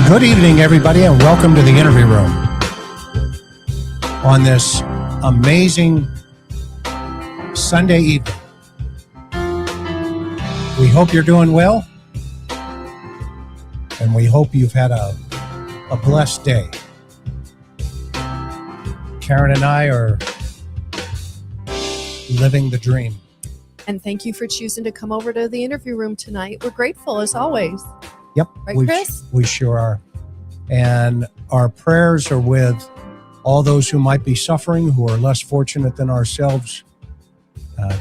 Good evening, everybody, and welcome to the interview room on this amazing Sunday evening. We hope you're doing well, and we hope you've had a blessed day. Karen and I are living the dream. And thank you for choosing to come over to the interview room tonight. We're grateful, as always. Yep, right, Chris? We sure are. And our prayers are with all those who might be suffering, who are less fortunate than ourselves.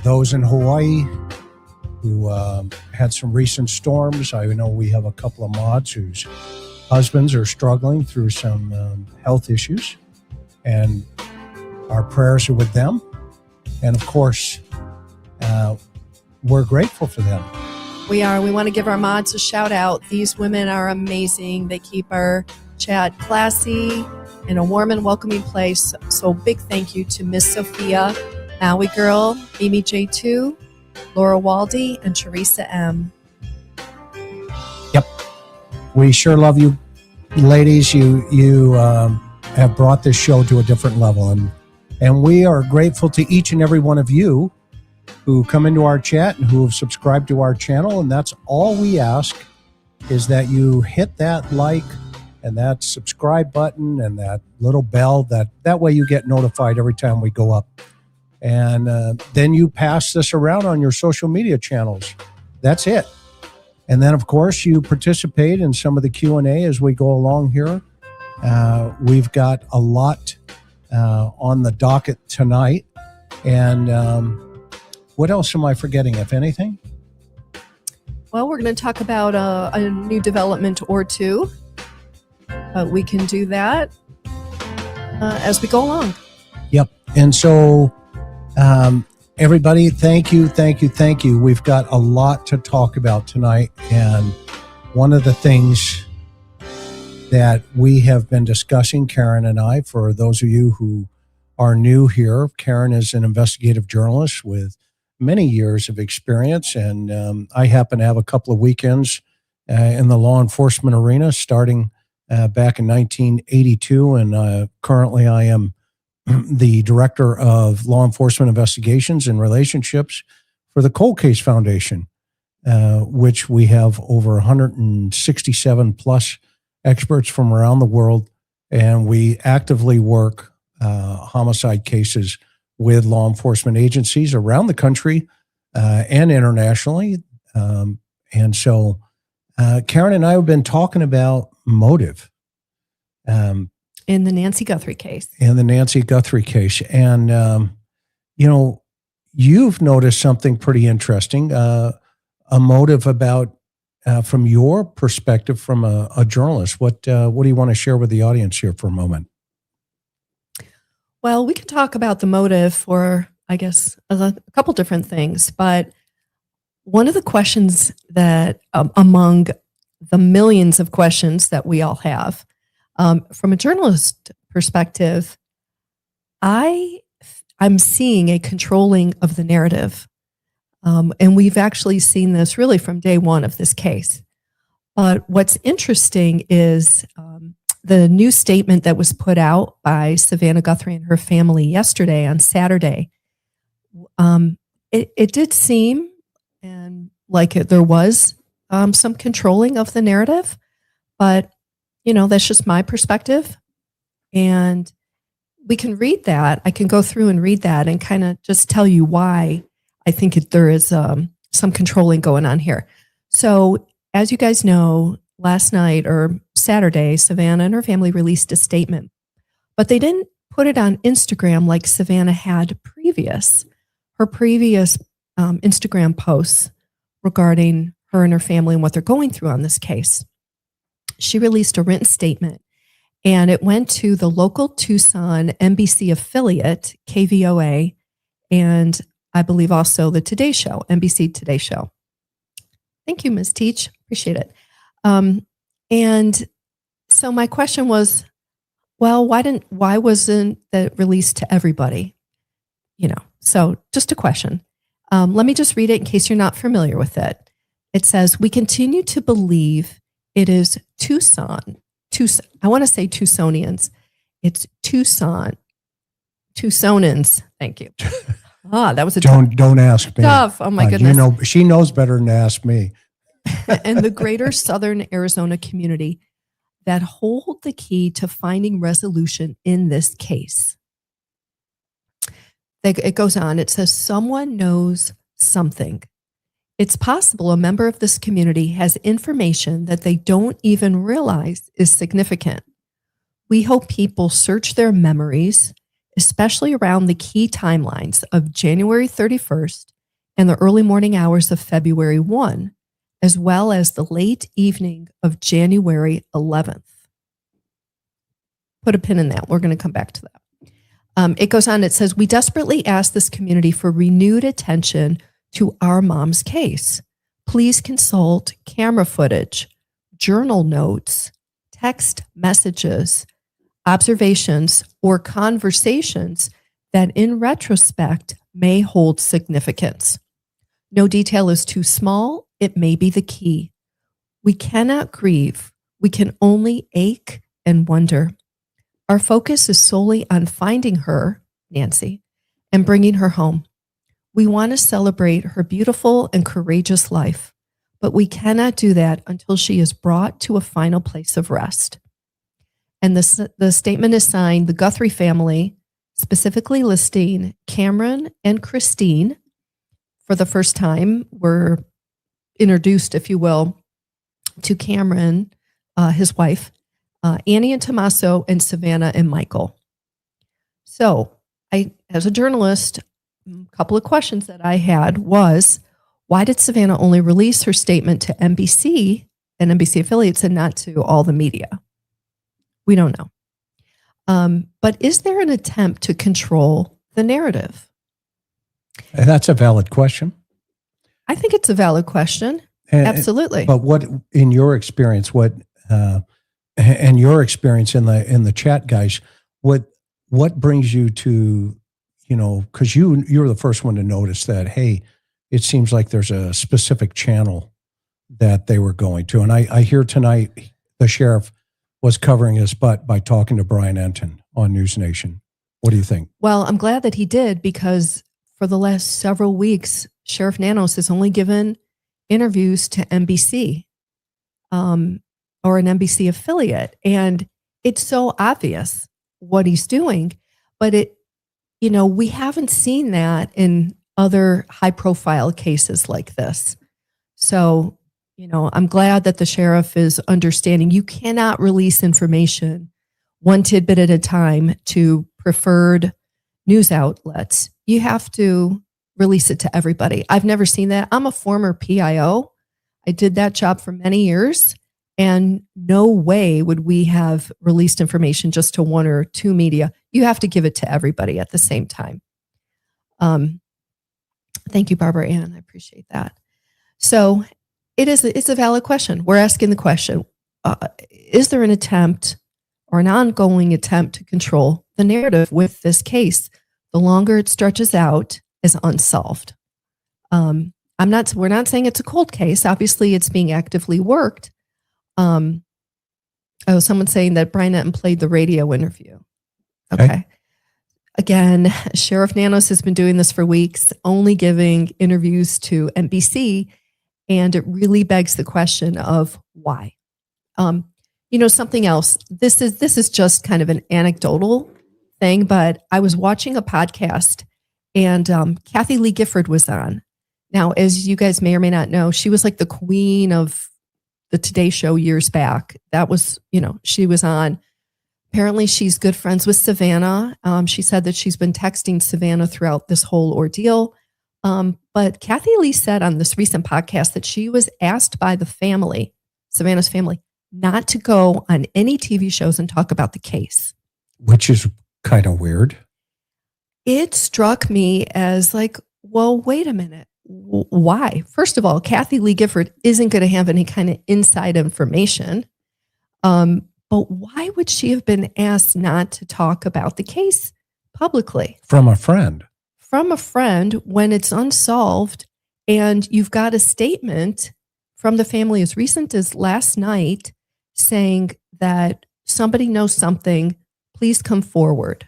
Those in Hawaii who had some recent storms. I know we have a couple of mods whose husbands are struggling through some health issues. And our prayers are with them. And of course, we're grateful for them. We are. We want to give our mods a shout out. These women are amazing. They keep our chat classy in a warm and welcoming place. So big thank you to Miss Sophia, Maui Girl, Amy J2, Laura Waldy, and Teresa M. Yep. We sure love you, ladies. You have brought this show to a different level. And we are grateful to each and every one of you who come into our chat and who have subscribed to our channel. And that's all we ask, is that you hit that like and that subscribe button and that little bell. That way you get notified every time we go up. And then you pass this around on your social media channels. That's it. And then, of course, you participate in some of the Q&A as we go along here. We've got a lot on the docket tonight. And what else am I forgetting, if anything? Well, we're going to talk about a new development or two. We can do that as we go along. Yep. And so, everybody, thank you. We've got a lot to talk about tonight. And one of the things that we have been discussing, Karen and I, for those of you who are new here, Karen is an investigative journalist with many years of experience, and I happen to have a couple of weekends in the law enforcement arena starting back in 1982, and currently I am the director of law enforcement investigations and relationships for the Cold Case Foundation, which we have over 167 plus experts from around the world, and we actively work homicide cases with law enforcement agencies around the country and internationally. And so Karen and I have been talking about motive. In the Nancy Guthrie case. In the Nancy Guthrie case. And, you've noticed something pretty interesting, a motive about, from your perspective, from a journalist. What do you want to share with the audience here for a moment? Well, we can talk about the motive for, I guess, a couple different things. But one of the questions that, among the millions of questions that we all have, from a journalist perspective, I'm seeing a controlling of the narrative. And we've actually seen this really from day one of this case. But what's interesting is the new statement that was put out by Savannah Guthrie and her family yesterday on Saturday. It did seem and like there was some controlling of the narrative, but that's just my perspective. And we can read that. I can go through and read that and kind of just tell you why I think there is some controlling going on here. So as you guys know, last night or Saturday, Savannah and her family released a statement, but they didn't put it on Instagram like Savannah had her previous Instagram posts regarding her and her family and what they're going through on this case. She released a written statement, and it went to the local Tucson NBC affiliate, KVOA, and I believe also the Today Show, NBC Today Show. Thank you, Ms. Teach. Appreciate it. And so my question was, well, why wasn't that released to everybody? So just a question. Let me just read it in case you're not familiar with it. It says, we continue to believe it is Tucson. I want to say Tucsonians. It's Tucsonans. Thank you. That was a don't ask me. Tough. Oh my goodness. She knows better than to ask me. And the greater Southern Arizona community that hold the key to finding resolution in this case. It goes on. It says, someone knows something. It's possible a member of this community has information that they don't even realize is significant. We hope people search their memories, especially around the key timelines of January 31st and the early morning hours of February 1, as well as the late evening of January 11th. Put a pin in that. We're going to come back to that. It goes on. It says, we desperately ask this community for renewed attention to our mom's case. Please consult camera footage, journal notes, text messages, observations, or conversations that in retrospect may hold significance. No detail is too small. It may be the key. We cannot grieve. We can only ache and wonder. Our focus is solely on finding her, Nancy, and bringing her home. We want to celebrate her beautiful and courageous life, but we cannot do that until she is brought to a final place of rest. And the statement is signed, the Guthrie family, specifically listing Cameron and Christine. For the first time, were introduced, if you will, to Cameron, his wife, Annie and Tommaso, and Savannah and Michael. So I, as a journalist, a couple of questions that I had was, why did Savannah only release her statement to NBC and NBC affiliates and not to all the media? We don't know. But is there an attempt to control the narrative? That's a valid question. I think it's a valid question. Absolutely. But what, in your experience, and your experience in the chat, guys, what brings you to, because you're the first one to notice that, hey, it seems like there's a specific channel that they were going to. And I hear tonight the sheriff was covering his butt by talking to Brian Enton on News Nation. What do you think? Well, I'm glad that he did, because for the last several weeks, Sheriff Nanos has only given interviews to NBC or an NBC affiliate. And it's so obvious what he's doing, but we haven't seen that in other high profile cases like this. So, I'm glad that the sheriff is understanding you cannot release information one tidbit at a time to preferred news outlets. You have to release it to everybody. I've never seen that. I'm a former PIO. I did that job for many years, and no way would we have released information just to one or two media. You have to give it to everybody at the same time. Thank you, Barbara Ann. I appreciate that. So it's a valid question. We're asking the question, is there an attempt or an ongoing attempt to control the narrative with this case? The longer it stretches out is unsolved. We're not saying it's a cold case. Obviously, it's being actively worked. Someone's saying that Brian Enton played the radio interview. Okay. Again, Sheriff Nanos has been doing this for weeks, only giving interviews to NBC. And it really begs the question of why. Something else, this is just kind of an anecdotal thing, but I was watching a podcast and Kathy Lee Gifford was on. Now, as you guys may or may not know, she was like the queen of the Today Show years back. That was, she was on. Apparently, she's good friends with Savannah. She said that she's been texting Savannah throughout this whole ordeal. But Kathy Lee said on this recent podcast that she was asked by the family, Savannah's family, not to go on any TV shows and talk about the case. Which is kind of weird. It struck me as like, well, wait a minute. Why? First of all, Kathy Lee Gifford isn't going to have any kind of inside information. But why would she have been asked not to talk about the case publicly? From a friend. From a friend when it's unsolved, and you've got a statement from the family as recent as last night saying that somebody knows something, please come forward.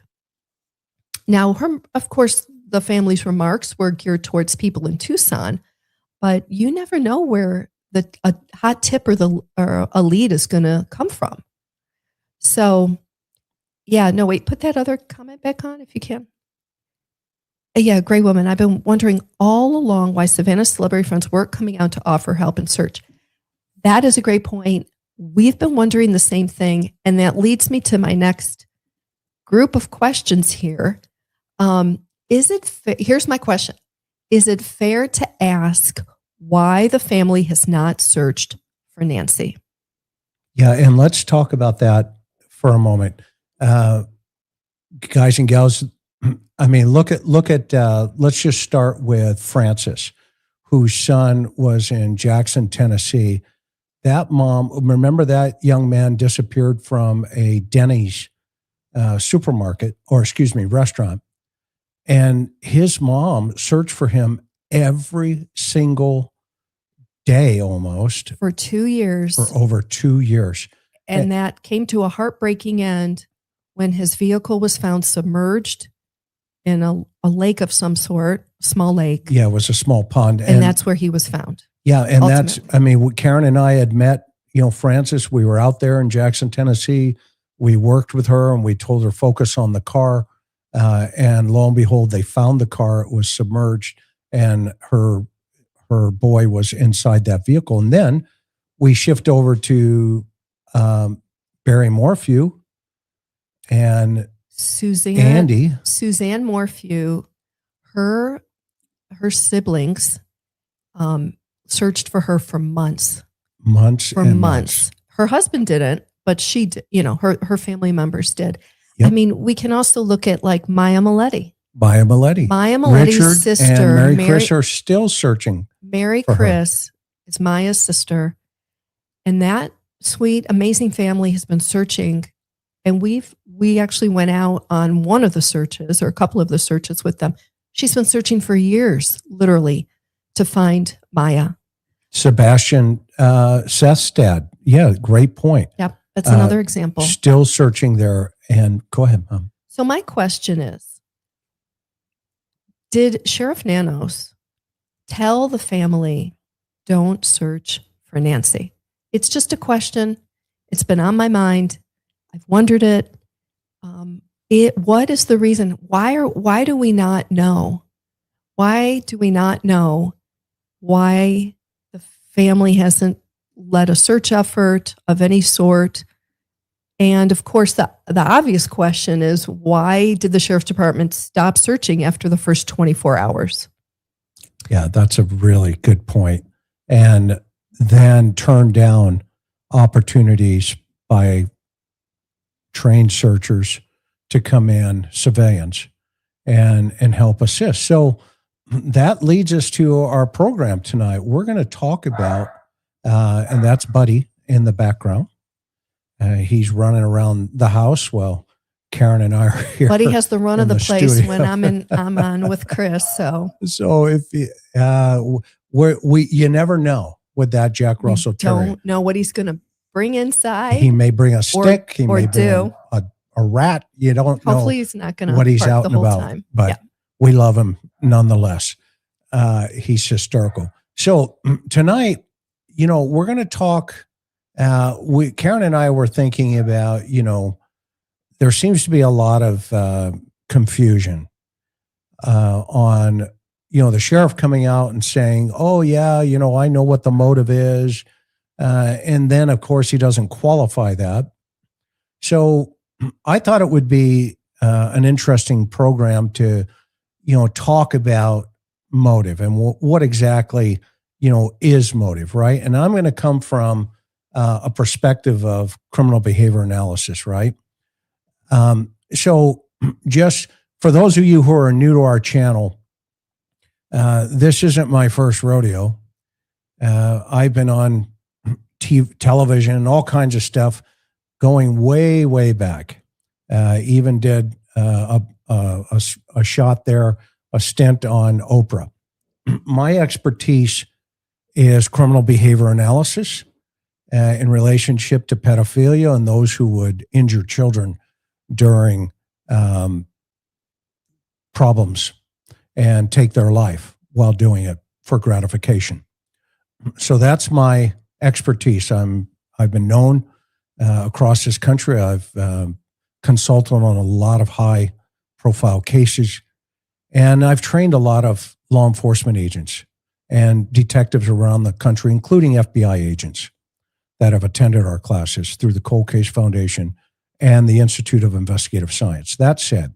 Now, of course, the family's remarks were geared towards people in Tucson, but you never know where a hot tip or a lead is going to come from. So, yeah, no, wait, put that other comment back on if you can. Yeah, Gray Woman, I've been wondering all along why Savannah's celebrity friends weren't coming out to offer help and search. That is a great point. We've been wondering the same thing, and that leads me to my next group of questions here. Here's my question. Is it fair to ask why the family has not searched for Nancy? Yeah, and let's talk about that for a moment. Guys and gals, I mean, look at let's just start with Francis, whose son was in Jackson, Tennessee. That mom, remember that young man disappeared from a Denny's restaurant. And his mom searched for him every single day almost. For 2 years. For over 2 years. And that came to a heartbreaking end when his vehicle was found submerged in a lake of some sort, small lake. Yeah, it was a small pond. And that's where he was found. Yeah, and Karen and I had met, Frances. We were out there in Jackson, Tennessee. We worked with her and we told her focus on the car. And lo and behold, they found the car. It was submerged and her boy was inside that vehicle. And then we shift over to Barry Morphew and Andy. Suzanne Morphew, her siblings searched for her for months. Months. Her husband didn't, but she did, her family members did. Yep. I mean, we can also look at like Maya Miletti. Miletti's sister. And Mary Chris are still searching. Mary Chris is Maya's sister. And that sweet, amazing family has been searching. And we actually went out on one of the searches or a couple of the searches with them. She's been searching for years, literally, to find Maya. Sebastian Sethstad. Yeah, great point. Yep, that's another example. Still searching there. And go ahead, Mom. So my question is, did Sheriff Nanos tell the family, don't search for Nancy? It's just a question. It's been on my mind. I've wondered it. What is the reason? Why do we not know? Why do we not know why the family hasn't led a search effort of any sort? And of course, the obvious question is, why did the sheriff's department stop searching after the first 24 hours? Yeah, that's a really good point. And then turn down opportunities by trained searchers to come in, civilians, and help assist. So that leads us to our program tonight. We're going to talk about, and that's Buddy in the background. He's running around the house while Karen and I are here. Buddy has the run of the place studio. When I'm on with Chris. So if you never know with that Jack Russell Terrier. Don't know what he's going to bring inside. He may bring a stick. He may bring a rat. You don't know. Hopefully he's not going to what he's out the and whole about. Time. But we love him nonetheless. He's hysterical. So tonight, we're going to talk. Karen and I were thinking about, there seems to be a lot of confusion on, the sheriff coming out and saying, "Oh yeah, I know what the motive is," and then of course he doesn't qualify that. So I thought it would be an interesting program to, talk about motive and what exactly, is motive, right? And I'm going to come from a perspective of criminal behavior analysis, right? So just for those of you who are new to our channel, this isn't my first rodeo. I've been on television and all kinds of stuff going way, way back. Even did a shot there, a stint on Oprah. My expertise is criminal behavior analysis in relationship to pedophilia and those who would injure children during problems and take their life while doing it for gratification. So that's my expertise. I've been known across this country. I've consulted on a lot of high profile cases, and I've trained a lot of law enforcement agents and detectives around the country, including FBI agents that have attended our classes through the Cold Case Foundation and the Institute of Investigative Science. That said,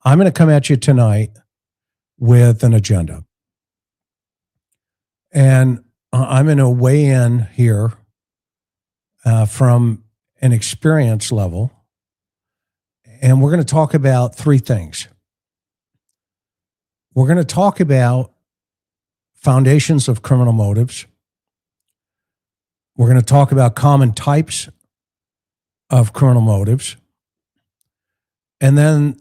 I'm going to come at you tonight with an agenda. And I'm going to weigh in here from an experience level. And we're going to talk about three things. We're going to talk about foundations of criminal motives. We're going to talk about common types of criminal motives. And then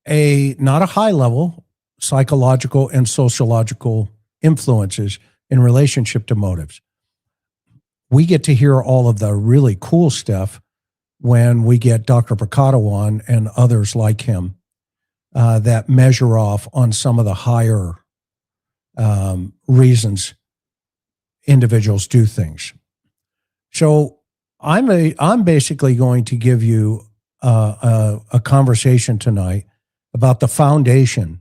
not a high level, psychological and sociological influences in relationship to motives. We get to hear all of the really cool stuff when we get Dr. Picotto on and others like him that measure off on some of the higher reasons individuals do things. So I'm basically going to give you a conversation tonight about the foundation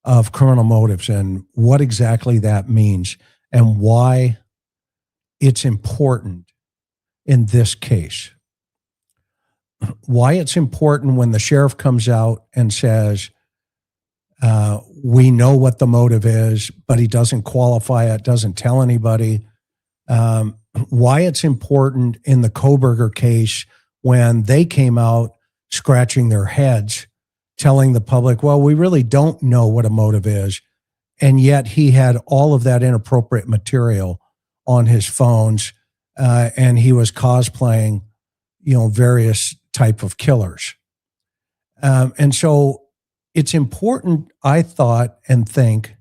of criminal motives and what exactly that means and why it's important in this case. Why it's important when the sheriff comes out and says, we know what the motive is, but he doesn't qualify it, doesn't tell anybody. Why it's important in the Kohberger case when they came out scratching their heads, telling the public, well, we really don't know what a motive is. And yet he had all of that inappropriate material on his phones, and he was cosplaying, various type of killers. And so it's important, I thought and think,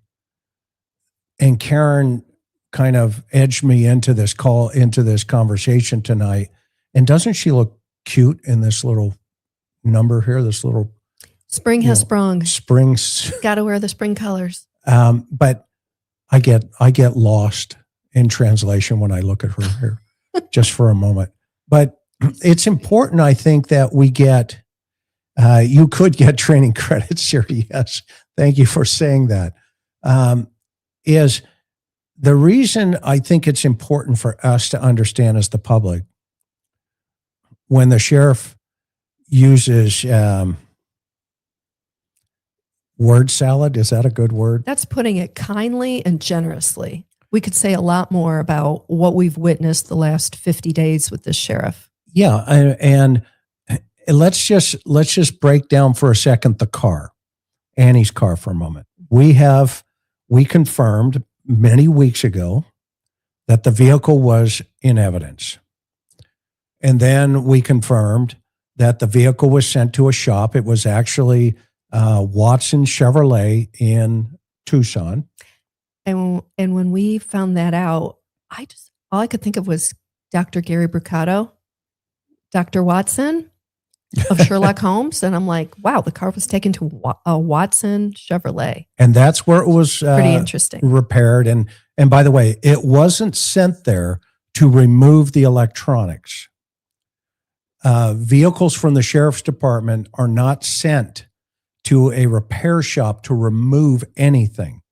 and Karen kind of edged me into this conversation tonight. And doesn't she look cute in this little number here, this little spring has sprung. Springs. Got to wear the spring colors. But I get lost in translation when I look at her here just for a moment. But it's important, I think, that we get, you could get training credits here. Yes. Thank you for saying that. Is the reason I think it's important for us to understand as the public when the sheriff uses word salad. Is that a good word? That's putting it kindly and generously. We could say a lot more about what we've witnessed the last 50 days with this sheriff. Yeah. And let's just break down for a second the car, Annie's car for a moment. We confirmed many weeks ago that the vehicle was in evidence. And then we confirmed that the vehicle was sent to a shop. It was actually Watson Chevrolet in Tucson. And when we found that out, all I could think of was Dr. Gary Brucato, Dr. Watson. of Sherlock Holmes. And I'm like, wow, the car was taken to a Watson Chevrolet. And that's where it was Pretty interesting. repaired. And by the way, it wasn't sent there to remove the electronics. Vehicles from the sheriff's department are not sent to a repair shop to remove anything.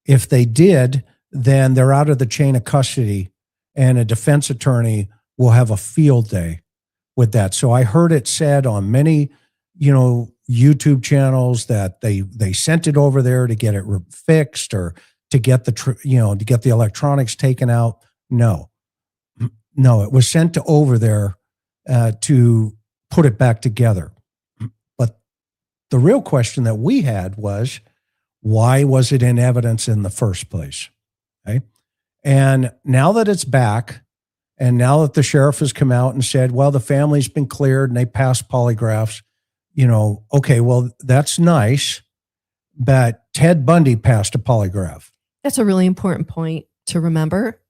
If they did, then they're out of the chain of custody, and a defense attorney will have a field day with that. So I heard it said on many, YouTube channels that they sent it over there to get it fixed or to get to get the electronics taken out. No, it was sent over there to put it back together. But the real question that we had was, why was it in evidence in the first place? Okay. And now that it's back, and now that the sheriff has come out and said, well, the family's been cleared and they passed polygraphs, okay, well, that's nice, but Ted Bundy passed a polygraph. That's a really important point to remember,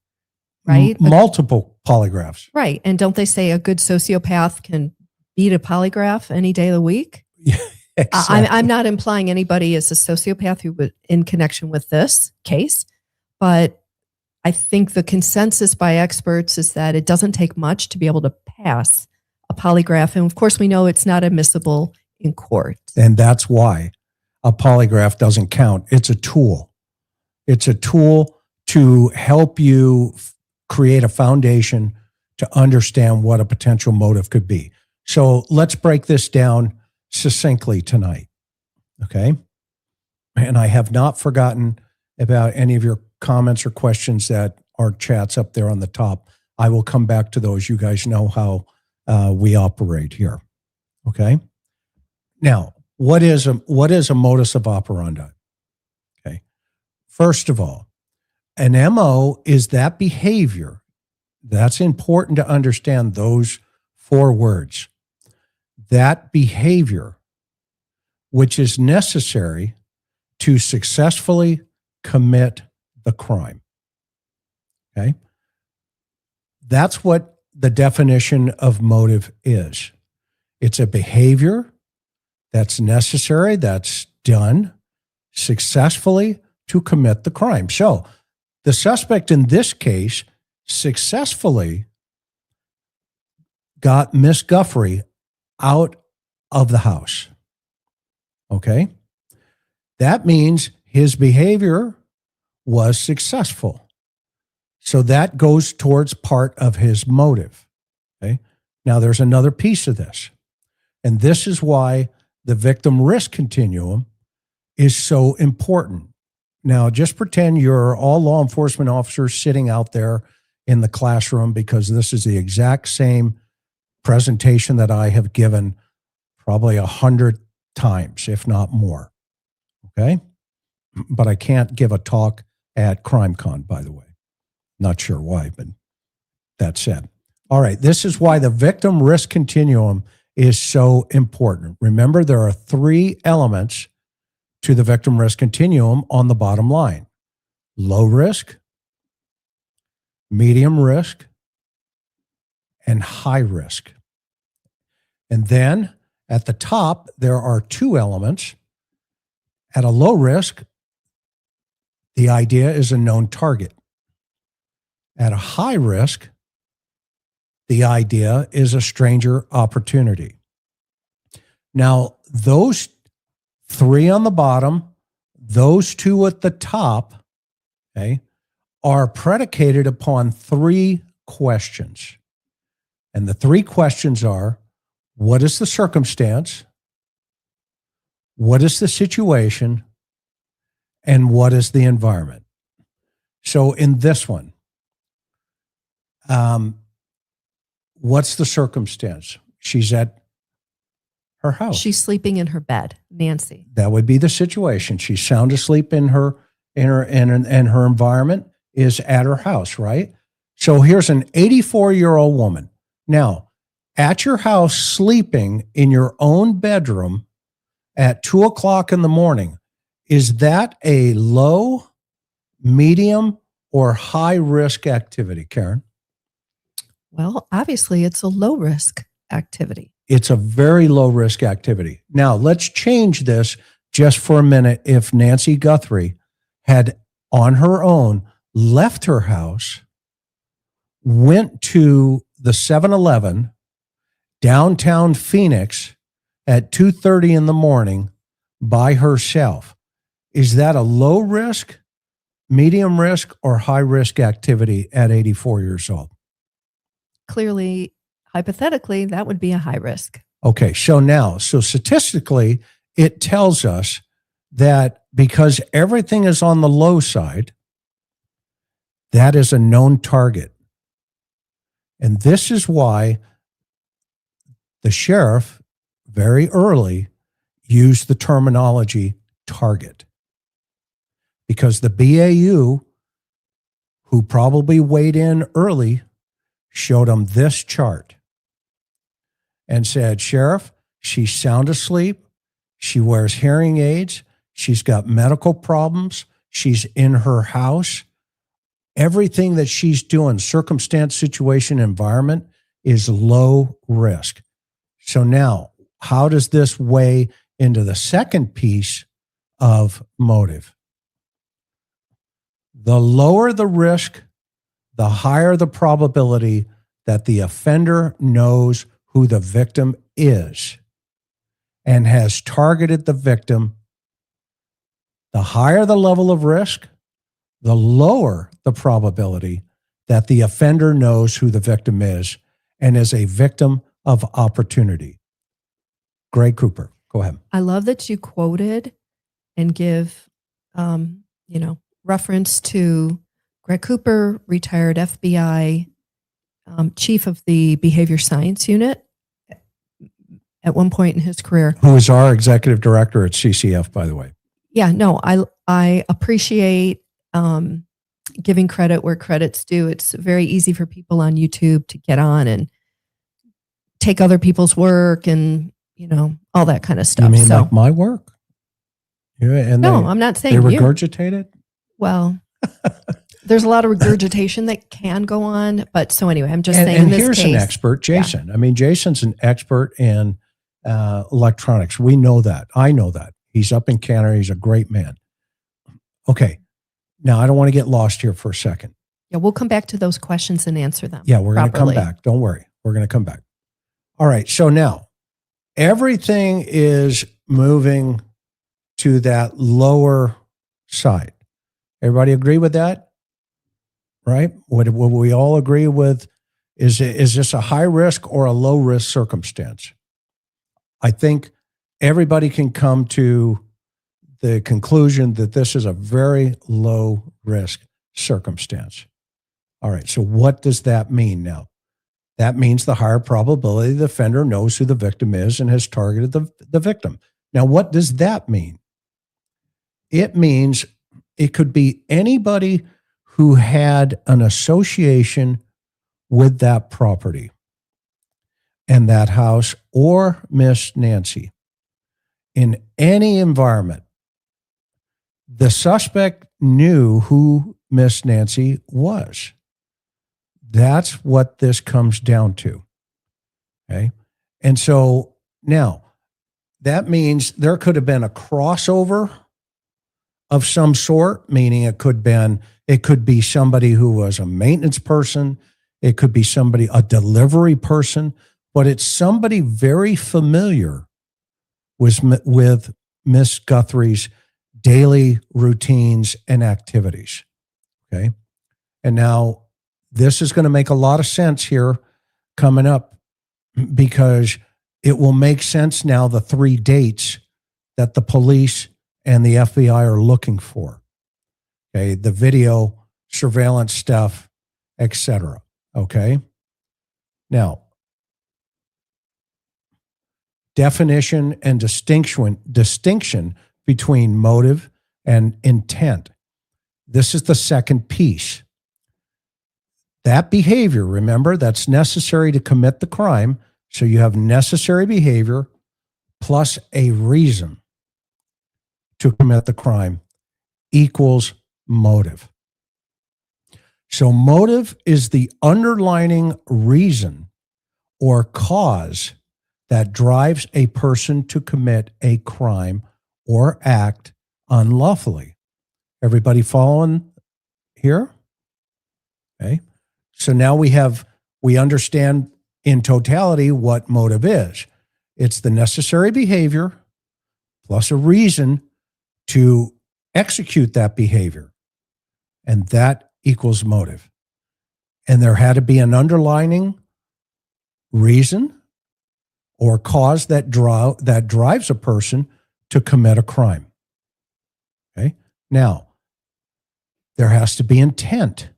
right? Multiple polygraphs. Right. And don't they say a good sociopath can beat a polygraph any day of the week? Yeah, exactly. I'm not implying anybody is a sociopath who would in connection with this case, but I think the consensus by experts is that it doesn't take much to be able to pass a polygraph. And of course, we know it's not admissible in court. And that's why a polygraph doesn't count. It's a tool. It's a tool to help you create a foundation to understand what a potential motive could be. So let's break this down succinctly tonight. Okay. And I have not forgotten about any of your comments or questions that are chats up there on the top. I will come back to those. You guys know how we operate here. Okay. Now, what is a modus of operandi? Okay. First of all, an MO is that behavior. That's important to understand those 4 words. That behavior, which is necessary to successfully commit the crime. Okay. That's what the definition of motive is. It's a behavior that's necessary, that's done successfully to commit the crime. So the suspect in this case successfully got Miss Guthrie out of the house. Okay. That means his behavior was successful. So that goes towards part of his motive. Okay. Now there's another piece of this. And this is why the victim risk continuum is so important. Now just pretend you're all law enforcement officers sitting out there in the classroom, because this is the exact same presentation that I have given probably 100 times, if not more. Okay. But I can't give a talk at CrimeCon, by the way. Not sure why, but that said. All right, this is why the victim risk continuum is so important. Remember, there are 3 elements to the victim risk continuum on the bottom line: low risk, medium risk, and high risk. And then at the top, there are 2 elements. At a low risk, the idea is a known target. At a high risk, the idea is a stranger opportunity. Now, those 3 on the bottom, those 2 at the top, okay, are predicated upon 3 questions. And the 3 questions are: what is the circumstance? What is the situation? And what is the environment? So in this one, what's the circumstance? She's at her house. She's sleeping in her bed, Nancy. That would be the situation. She's sound asleep in her environment is at her house, right? So here's an 84-year-old woman. Now, at your house, sleeping in your own bedroom at 2:00 in the morning, is that a low, medium, or high risk activity, Karen? Well, obviously it's a low risk activity. It's a very low risk activity. Now, let's change this just for a minute. If Nancy Guthrie had on her own left her house, went to the 7-Eleven downtown Phoenix at 2:30 in the morning by herself, is that a low risk, medium risk, or high risk activity at 84 years old? Clearly, hypothetically, that would be a high risk. Okay, so statistically, it tells us that because everything is on the low side, that is a known target. And this is why the sheriff very early used the terminology target. Because the BAU, who probably weighed in early, showed him this chart and said, Sheriff, she's sound asleep. She wears hearing aids. She's got medical problems. She's in her house. Everything that she's doing, circumstance, situation, environment, is low risk. So now, how does this weigh into the second piece of motive? The lower the risk, the higher the probability that the offender knows who the victim is and has targeted the victim. The higher the level of risk, the lower the probability that the offender knows who the victim is and is a victim of opportunity. Greg Cooper, go ahead. I love that you quoted and give, reference to Greg Cooper, retired FBI chief of the behavior science unit at one point in his career. Who is our executive director at CCF, by the way. Yeah, no, I appreciate giving credit where credit's due. It's very easy for people on YouTube to get on and take other people's work and, all that kind of stuff. You mean like my work? Yeah, and no, I'm not saying they regurgitate it? Well, there's a lot of regurgitation that can go on. But so anyway, I'm just saying and in this here's case, an expert, Jason. Yeah. I mean, Jason's an expert in electronics. We know that. I know that. He's up in Canada. He's a great man. Okay. Now, I don't want to get lost here for a second. Yeah, we'll come back to those questions and answer them. Yeah, we're going to come properly. back. Don't worry. We're going to come back. All right. So now everything is moving to that lower side. Everybody agree with that? Right? Would we all agree with, is this a high risk or a low risk circumstance? I think everybody can come to the conclusion that this is a very low risk circumstance. All right. So what does that mean now? That means the higher probability the offender knows who the victim is and has targeted the victim. Now, what does that mean? It means it could be anybody who had an association with that property and that house or Miss Nancy in any environment. The suspect knew who Miss Nancy was. That's what this comes down to. Okay. And so now that means there could have been a crossover of some sort, meaning it could be somebody who was a maintenance person. It could be somebody, a delivery person, but it's somebody very familiar with Miss Guthrie's daily routines and activities. Okay. And now this is going to make a lot of sense here coming up because it will make sense now, the 3 dates that the police and the FBI are looking for. Okay. The video surveillance stuff, etc. Okay. Now, definition and distinction between motive and intent. This is the second piece. That behavior, remember, that's necessary to commit the crime. So you have necessary behavior plus a reason to commit the crime equals motive. So motive is the underlying reason or cause that drives a person to commit a crime or act unlawfully. Everybody following here? Okay. So now we understand in totality what motive is. It's the necessary behavior plus a reason to execute that behavior. And that equals motive. And there had to be an underlining reason or cause that drives a person to commit a crime. Okay. Now, there has to be intent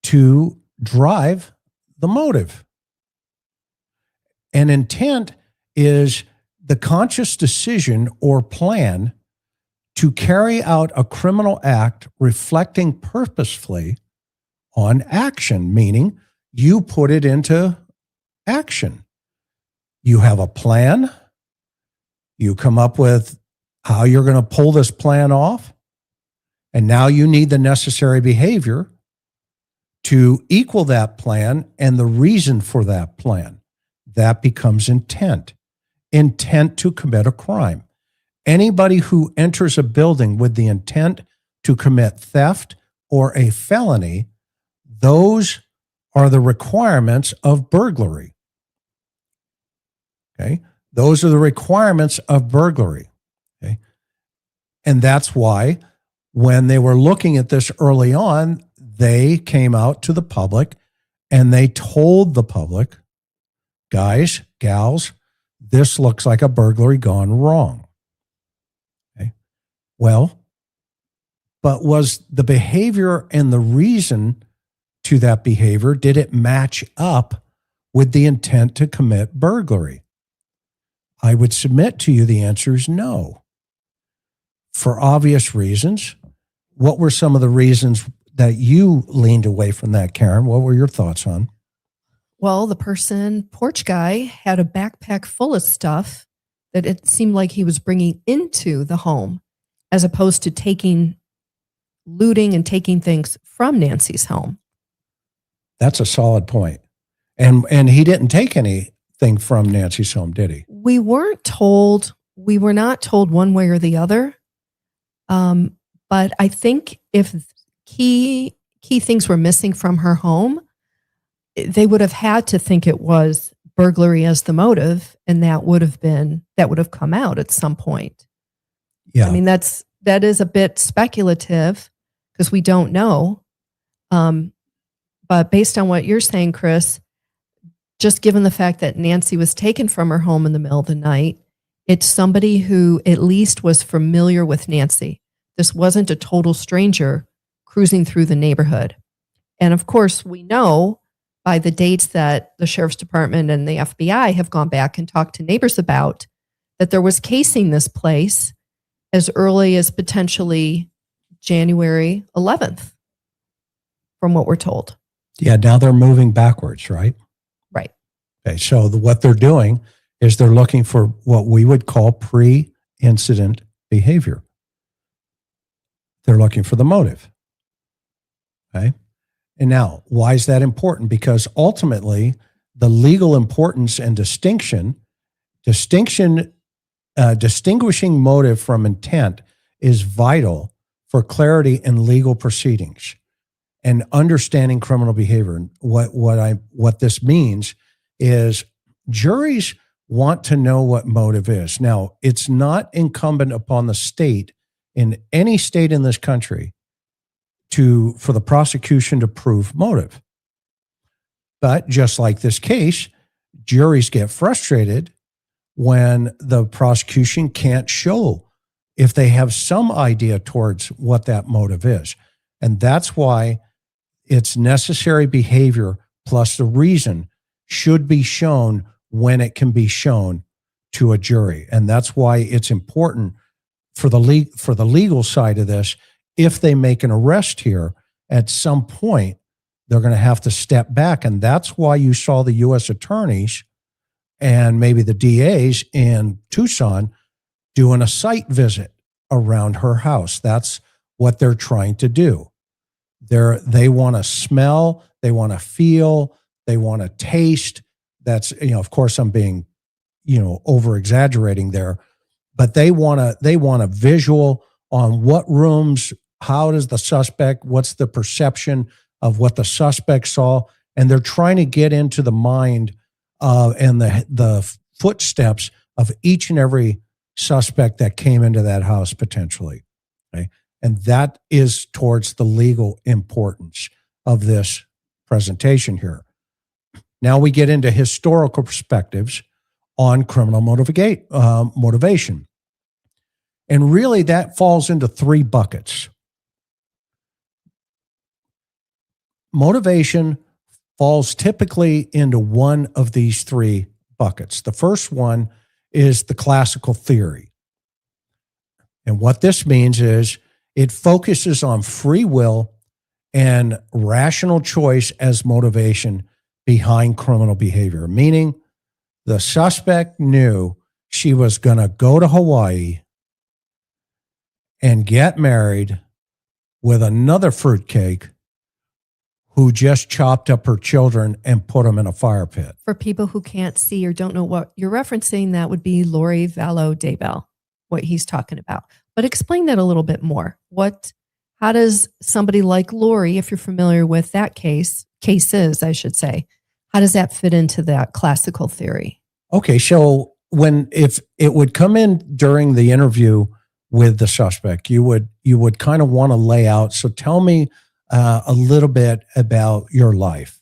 to drive the motive. And intent is the conscious decision or plan to carry out a criminal act reflecting purposefully on action, meaning you put it into action. You have a plan. You come up with how you're going to pull this plan off. And now you need the necessary behavior to equal that plan and the reason for that plan. That becomes intent. Intent to commit a crime. Anybody who enters a building with the intent to commit theft or a felony, those are the requirements of burglary. Okay? Those are the requirements of burglary. Okay? And that's why when they were looking at this early on, they came out to the public and they told the public, guys, gals, this looks like a burglary gone wrong. Okay. Well, but was the behavior and the reason to that behavior, did it match up with the intent to commit burglary? I would submit to you the answer is no. For obvious reasons. What were some of the reasons that you leaned away from that, Karen? What were your thoughts on? Well, the porch guy, had a backpack full of stuff that it seemed like he was bringing into the home, as opposed to looting and taking things from Nancy's home. That's a solid point. And he didn't take anything from Nancy's home, did he? We were not told one way or the other. But I think if key things were missing from her home, they would have had to think it was burglary as the motive, and that would have come out at some point. Yeah. I mean, that is a bit speculative because we don't know. But based on what you're saying, Chris, just given the fact that Nancy was taken from her home in the middle of the night, it's somebody who at least was familiar with Nancy. This wasn't a total stranger cruising through the neighborhood. And of course, we know by the dates that the Sheriff's Department and the FBI have gone back and talked to neighbors about, that there was casing this place as early as potentially January 11th, from what we're told. Yeah, now they're moving backwards, right? Right. Okay, so what they're doing is they're looking for what we would call pre-incident behavior. They're looking for the motive. Okay. And now, why is that important? Because ultimately, the legal importance and distinguishing motive from intent is vital for clarity in legal proceedings and understanding criminal behavior. And what this means is juries want to know what motive is. Now, it's not incumbent upon the state, in any state in this country, for the prosecution to prove motive. But just like this case, juries get frustrated when the prosecution can't show if they have some idea towards what that motive is. And that's why it's necessary behavior plus the reason should be shown when it can be shown to a jury. And that's why it's important for the legal side of this. If they make an arrest here, at some point, they're going to have to step back. And that's why you saw the U.S. attorneys and maybe the DAs in Tucson doing a site visit around her house. That's what they're trying to do. They want to smell, they want to feel, they want to taste That's, of course I'm being, over exaggerating there, but they want a visual on what rooms, how does the suspect, what's the perception of what the suspect saw. And they're trying to get into the mind and the footsteps of each and every suspect that came into that house potentially. Okay. And that is towards the legal importance of this presentation here. Now we get into historical perspectives on criminal motivation. And really that falls into three buckets. Motivation falls typically into one of these three buckets. The first one is the classical theory. And what this means is it focuses on free will and rational choice as motivation behind criminal behavior, meaning the suspect knew she was going to go to Hawaii and get married with another fruitcake who just chopped up her children and put them in a fire pit. For people who can't see or don't know what you're referencing, that would be Lori Vallow Daybell, what he's talking about. But explain that a little bit more. How does somebody like Lori, if you're familiar with that cases, I should say, how does that fit into that classical theory? Okay, so if it would come in during the interview with the suspect, you would kind of want to lay out. So tell me a little bit about your life.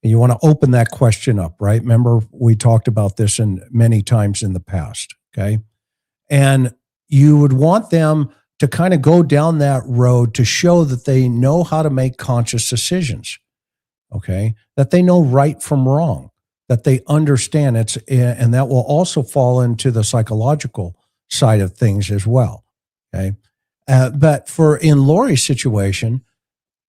And you want to open that question up, right? Remember, we talked about this many times in the past, okay? And you would want them to kind of go down that road to show that they know how to make conscious decisions, okay? That they know right from wrong, that they understand it, and that will also fall into the psychological side of things as well, okay? But in Lori's situation,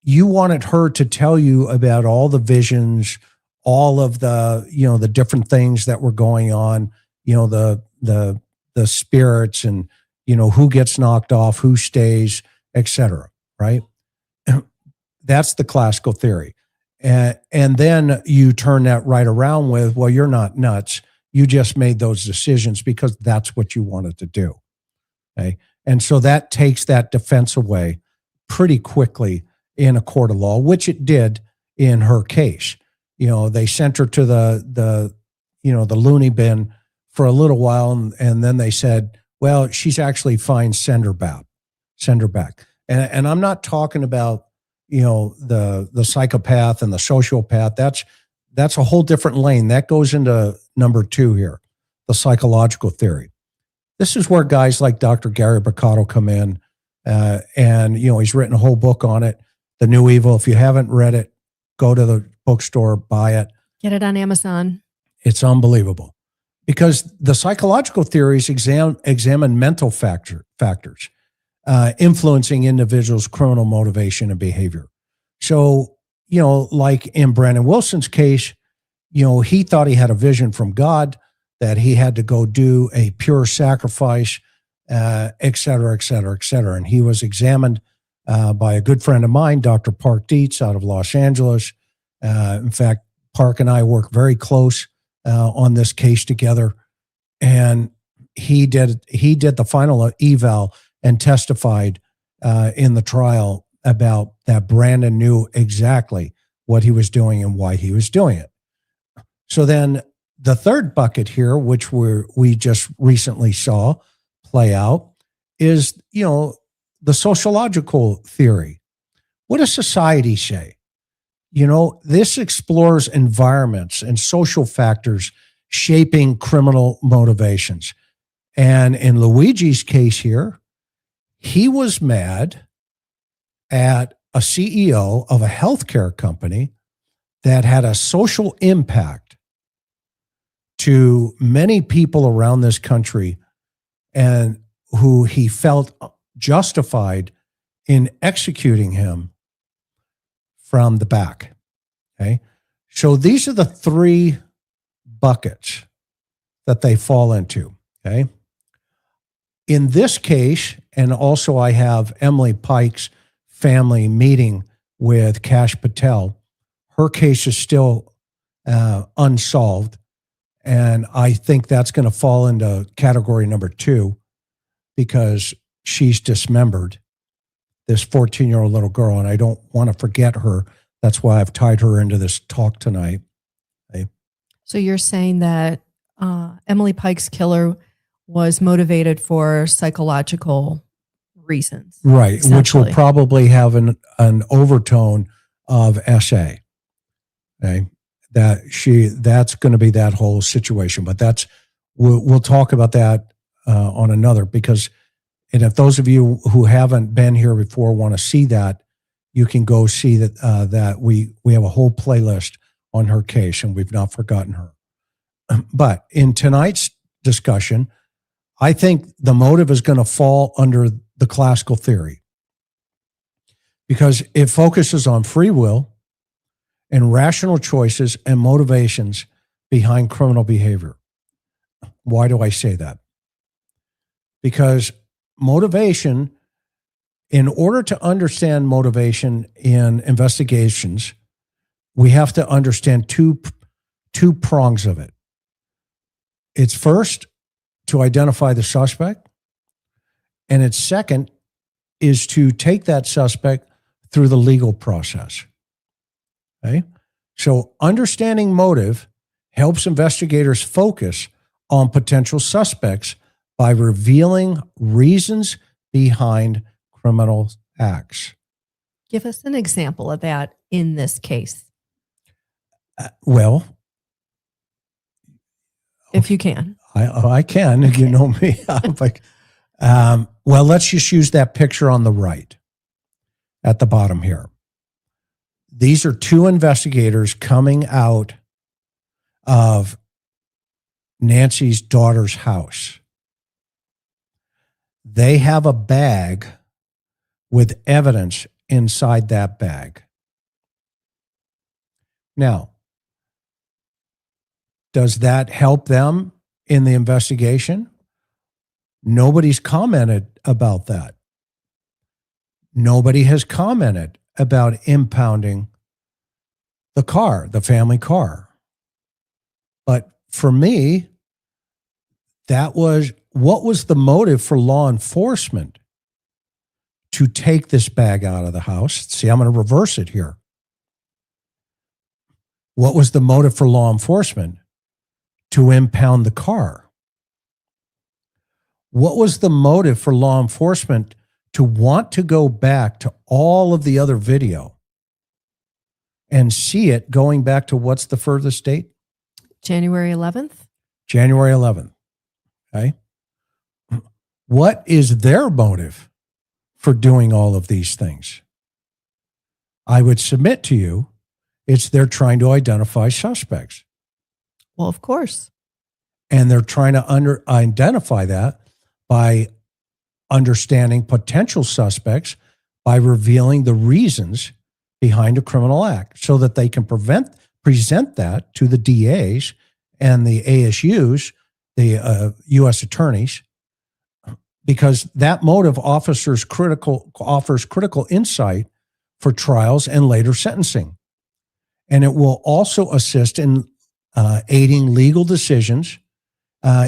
you wanted her to tell you about all the visions, all of the, the different things that were going on, the spirits and, who gets knocked off, who stays, etc. Right? That's the classical theory. And then you turn that right around with, well, you're not nuts. You just made those decisions because that's what you wanted to do. Okay. And so that takes that defense away pretty quickly in a court of law, which it did in her case. They sent her to the loony bin for a little while. And then they said, well, she's actually fine. Send her back. And I'm not talking about, the psychopath and the sociopath. That's a whole different lane. That goes into number 2 here, the psychological theory. This is where guys like Dr. Gary Baccato come in. And he's written a whole book on it, The New Evil. If you haven't read it, go to the bookstore, buy it. Get it on Amazon. It's unbelievable because the psychological theories examine mental factors influencing individuals' criminal motivation and behavior. So, like in Brandon Wilson's case, he thought he had a vision from God that he had to go do a pure sacrifice, et cetera, et cetera, et cetera. And he was examined by a good friend of mine, Dr. Park Dietz out of Los Angeles. In fact, Park and I work very close on this case together. And he did the final eval and testified in the trial about that Brandon knew exactly what he was doing and why he was doing it. So then the third bucket here, which we just recently saw play out, is, the sociological theory. What does society say? This explores environments and social factors shaping criminal motivations. And in Luigi's case here, he was mad at a CEO of a healthcare company that had a social impact to many people around this country and who he felt justified in executing him from the back. Okay. So these are the 3 buckets that they fall into. Okay. In this case, and also I have Emily Pike's family meeting with Kash Patel. Her case is still unsolved. And I think that's going to fall into category number 2 because she's dismembered this 14-year-old little girl, and I don't want to forget her. That's why I've tied her into this talk tonight. So you're saying that Emily Pike's killer was motivated for psychological reasons. Right, which will probably have an overtone of SA. Okay, that's going to be that whole situation. But we'll talk about that on another, because, and if those of you who haven't been here before want to see that, you can go see that we have a whole playlist on her case, and we've not forgotten her. But in tonight's discussion, I think the motive is going to fall under the classical theory because it focuses on free will and rational choices and motivations behind criminal behavior. Why do I say that? Because motivation, in order to understand motivation in investigations, we have to understand two prongs of it. It's first to identify the suspect, and its second is to take that suspect through the legal process. Okay? So understanding motive helps investigators focus on potential suspects by revealing reasons behind criminal acts. Give us an example of that in this case. Well, if you can. I can. You know me. I'm like, well, let's just use that picture on the right at the bottom here. These are 2 investigators coming out of Nancy's daughter's house. They have a bag with evidence inside that bag. Now, does that help them in the investigation? Nobody's commented about that. Nobody has commented about impounding the car, the family car. But for me, what was the motive for law enforcement to take this bag out of the house? See, I'm going to reverse it here. What was the motive for law enforcement to impound the car? What was the motive for law enforcement to want to go back to all of the other video and see it going back to what's the furthest date? January 11th? January 11th. Okay. What is their motive for doing all of these things? I would submit to you, it's they're trying to identify suspects. Well, of course. And they're trying to identify that by understanding potential suspects by revealing the reasons behind a criminal act so that they can present that to the DAs and the ASUs, the U.S. attorneys, because that motive offers critical insight for trials and later sentencing. And it will also assist in aiding legal decisions,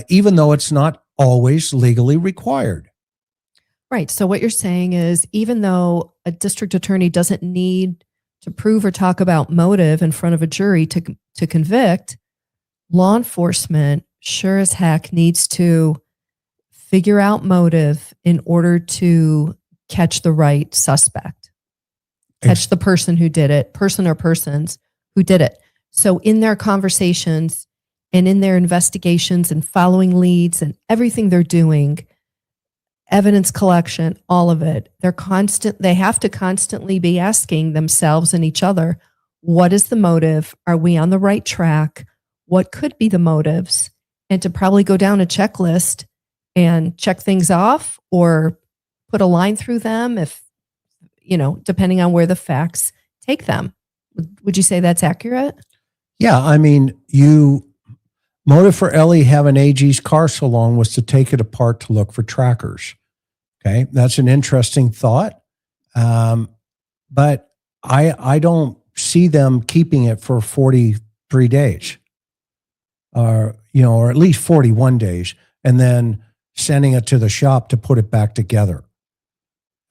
even though it's not always legally required. Right. So what you're saying is, even though a district attorney doesn't need to prove or talk about motive in front of a jury to convict, law enforcement sure as heck needs to figure out motive in order to catch the right suspect, catch the person who did it, person or persons who did it. So in their conversations and in their investigations and following leads and everything they're doing, evidence collection, all of it, they have to constantly be asking themselves and each other, what is the motive? Are we on the right track? What could be the motives? And to probably go down a checklist and check things off or put a line through them if, depending on where the facts take them. Would you say that's accurate? Yeah. I mean, motive for Ellie having AG's car so long was to take it apart to look for trackers. Okay. That's an interesting thought. But I don't see them keeping it for 43 days. or at least 41 days, and then sending it to the shop to put it back together.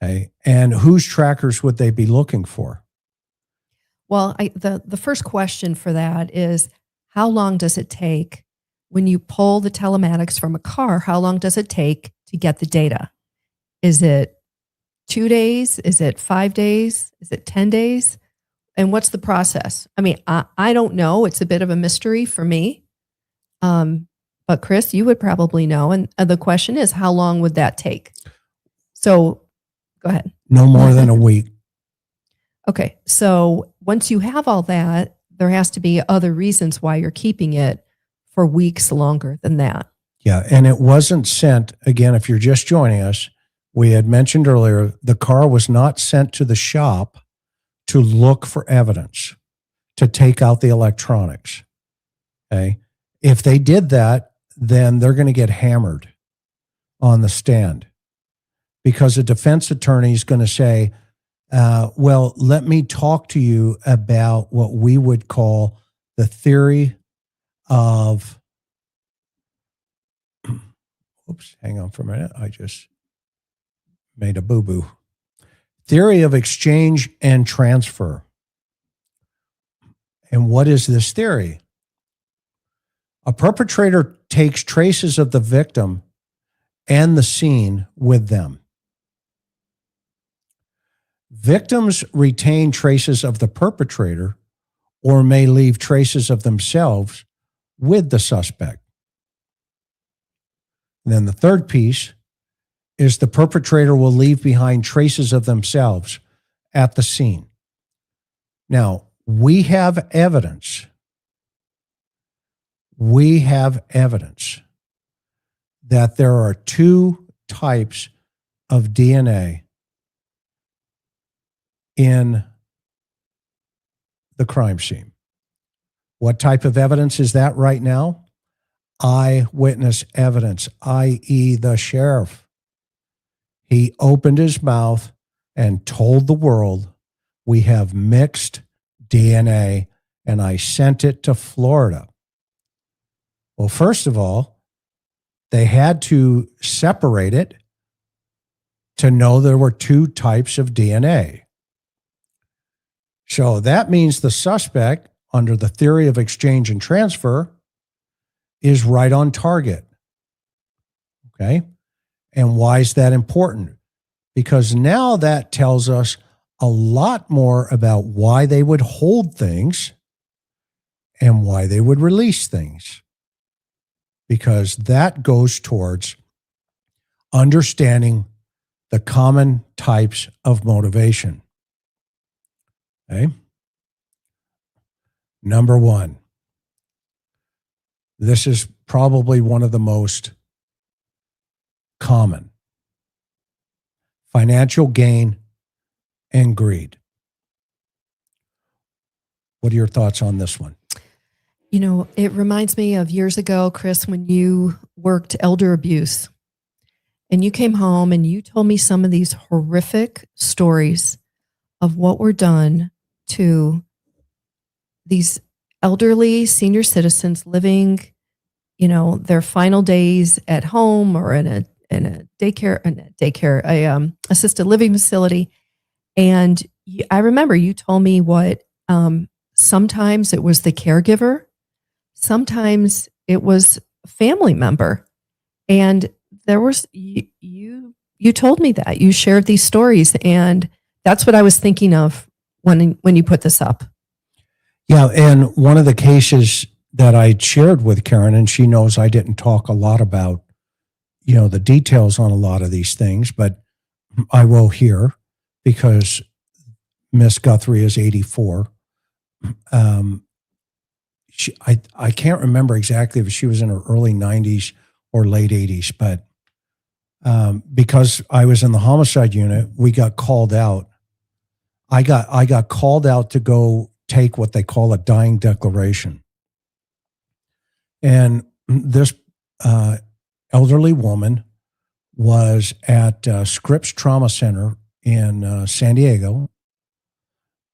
Okay. And whose trackers would they be looking for? Well, the first question for that is, how long does it take when you pull the telematics from a car? How long does it take to get the data? Is it 2 days? Is it 5 days? Is it 10 days? And what's the process? I mean, I don't know. It's a bit of a mystery for me. But Chris, you would probably know. And the question is, how long would that take? So go ahead. No more than a week. Okay. So once you have all that, there has to be other reasons why you're keeping it for weeks longer than that. Yeah. And it wasn't sent, again, if you're just joining us, we had mentioned earlier, the car was not sent to the shop to look for evidence, to take out the electronics. Okay. If they did that, then they're going to get hammered on the stand, because a defense attorney is going to say, well, let me talk to you about what we would call the theory of, oops, hang on for a minute. I just made a boo-boo. Theory of exchange and transfer. And what is this theory? A perpetrator takes traces of the victim and the scene with them. Victims retain traces of the perpetrator or may leave traces of themselves with the suspect. And then the third piece is the perpetrator will leave behind traces of themselves at the scene. Now, we have evidence. We have evidence that there are two types of DNA in the crime scene. What type of evidence is that right now? Eyewitness evidence, i.e. the sheriff. He opened his mouth and told the world, we have mixed DNA, and I sent it to Florida. Well, first of all, they had to separate it to know there were two types of DNA. So that means the suspect, under the theory of exchange and transfer, is right on target. Okay? And why is that important? Because now that tells us a lot more about why they would hold things and why they would release things. Because that goes towards understanding the common types of motivation. Okay? Number one, this is probably one of the most common: financial gain and greed. What are your thoughts on this one? You know, it reminds me of years ago, Chris, when you worked elder abuse and you came home and you told me some of these horrific stories of what were done to these elderly senior citizens living, you know, their final days at home or in a assisted living facility. And I remember you told me what sometimes it was the caregiver, sometimes it was a family member, and there was you told me that you shared these stories, and that's what I was thinking of when you put this up. Yeah, and one of the cases that I shared with Karen, and she knows I didn't talk a lot about, you know, the details on a lot of these things, but I will here because Miss Guthrie is 84. I can't remember exactly if she was in her early 90s or late 80s, but because I was in the homicide unit, we got called out. I got called out to go take what they call a dying declaration. And this elderly woman was at Scripps Trauma Center in San Diego.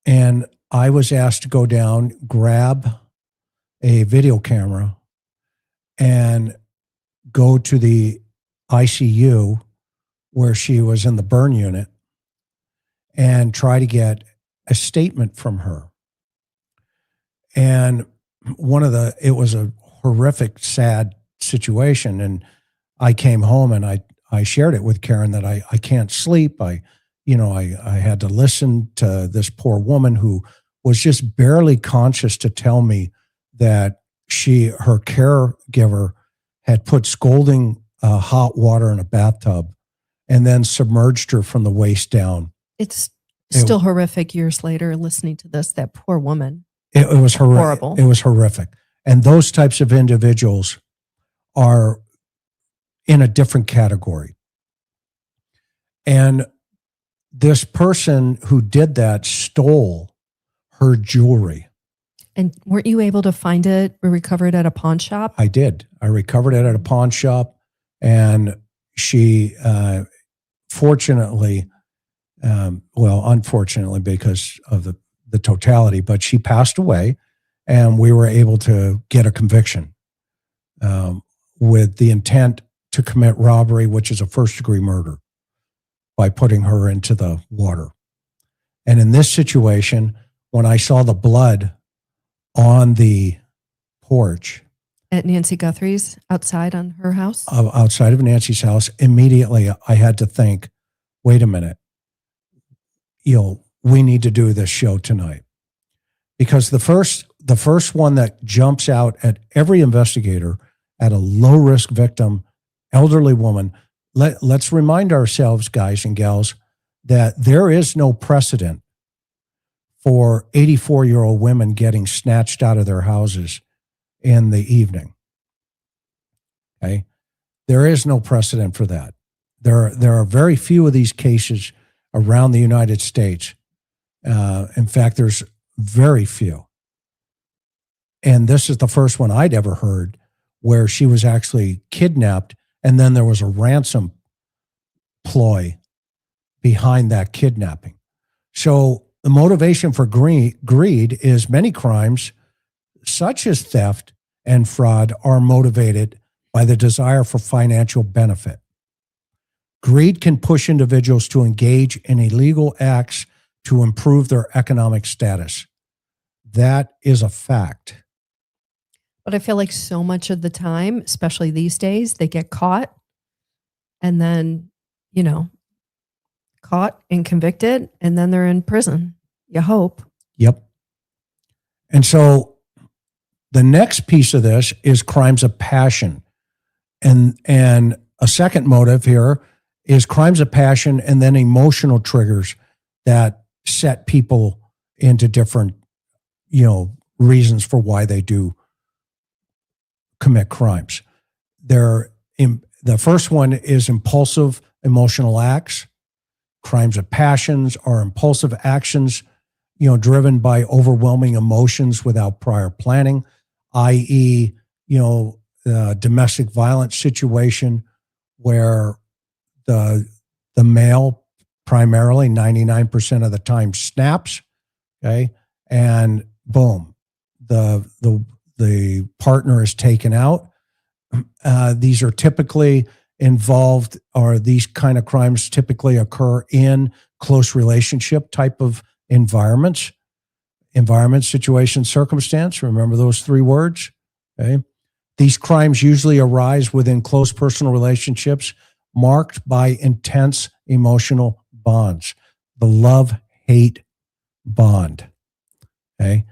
And I was asked to go down, grab a video camera, and go to the ICU where she was in the burn unit and try to get a statement from her. And it was a horrific, sad situation. And I came home and I shared it with Karen that I can't sleep. I had to listen to this poor woman who was just barely conscious to tell me that her caregiver had put scalding hot water in a bathtub and then submerged her from the waist down. It's still horrific years later listening to this. That poor woman. It was horrible. It was horrific. And those types of individuals are in a different category. And this person who did that stole her jewelry. And weren't you able to find it or recover it at a pawn shop? I did. I recovered it at a pawn shop. And she, unfortunately, because of the totality, but she passed away, and we were able to get a conviction with the intent to commit robbery, which is a first-degree murder, by putting her into the water. And in this situation, when I saw the blood on the porch at Nancy Guthrie's, outside on her house? Outside of Nancy's house, immediately I had to think, wait a minute, we need to do this show tonight. Because the first one that jumps out at every investigator, at a low-risk victim, elderly woman, let's remind ourselves, guys and gals, that there is no precedent for 84-year-old women getting snatched out of their houses in the evening. Okay? There is no precedent for that. There are very few of these cases around the United States. In fact, there's very few. And this is the first one I'd ever heard where she was actually kidnapped, and then there was a ransom ploy behind that kidnapping. So the motivation for greed is many crimes, such as theft and fraud, are motivated by the desire for financial benefit. Greed can push individuals to engage in illegal acts to improve their economic status. That is a fact. But I feel like so much of the time, especially these days, they get caught and then, caught and convicted, and then they're in prison. You hope. Yep. And so the next piece of this is crimes of passion. And a second motive here is crimes of passion and then emotional triggers that set people into different, reasons for why they do commit crimes. The first one is impulsive emotional acts. Crimes of passions are impulsive actions, driven by overwhelming emotions without prior planning, i.e., domestic violence situation where the male primarily 99% of the time snaps, okay, and boom, the partner is taken out. These are typically involved, or these kind of crimes typically occur in close relationship type of environments. Environment, situation, circumstance. Remember those three words? Okay. These crimes usually arise within close personal relationships marked by intense emotional bonds. The love-hate bond. Okay.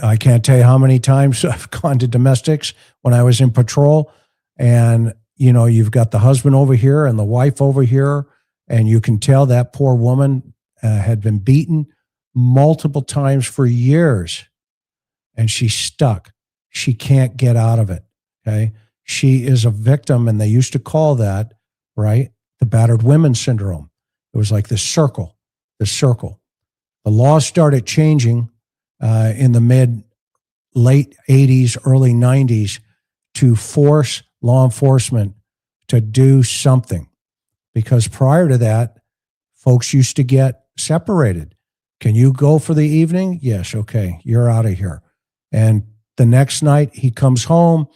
I can't tell you how many times I've gone to domestics when I was in patrol, and you've got the husband over here and the wife over here, and you can tell that poor woman had been beaten multiple times for years, and she's stuck. She can't get out of it. Okay. She is a victim, and they used to call that, right, the battered women syndrome. It was like this circle. The laws started changing in the late 80s, early 90s to force law enforcement to do something. Because prior to that, folks used to get separated. Can you go for the evening? Yes, okay, you're out of here. And the next night he comes home,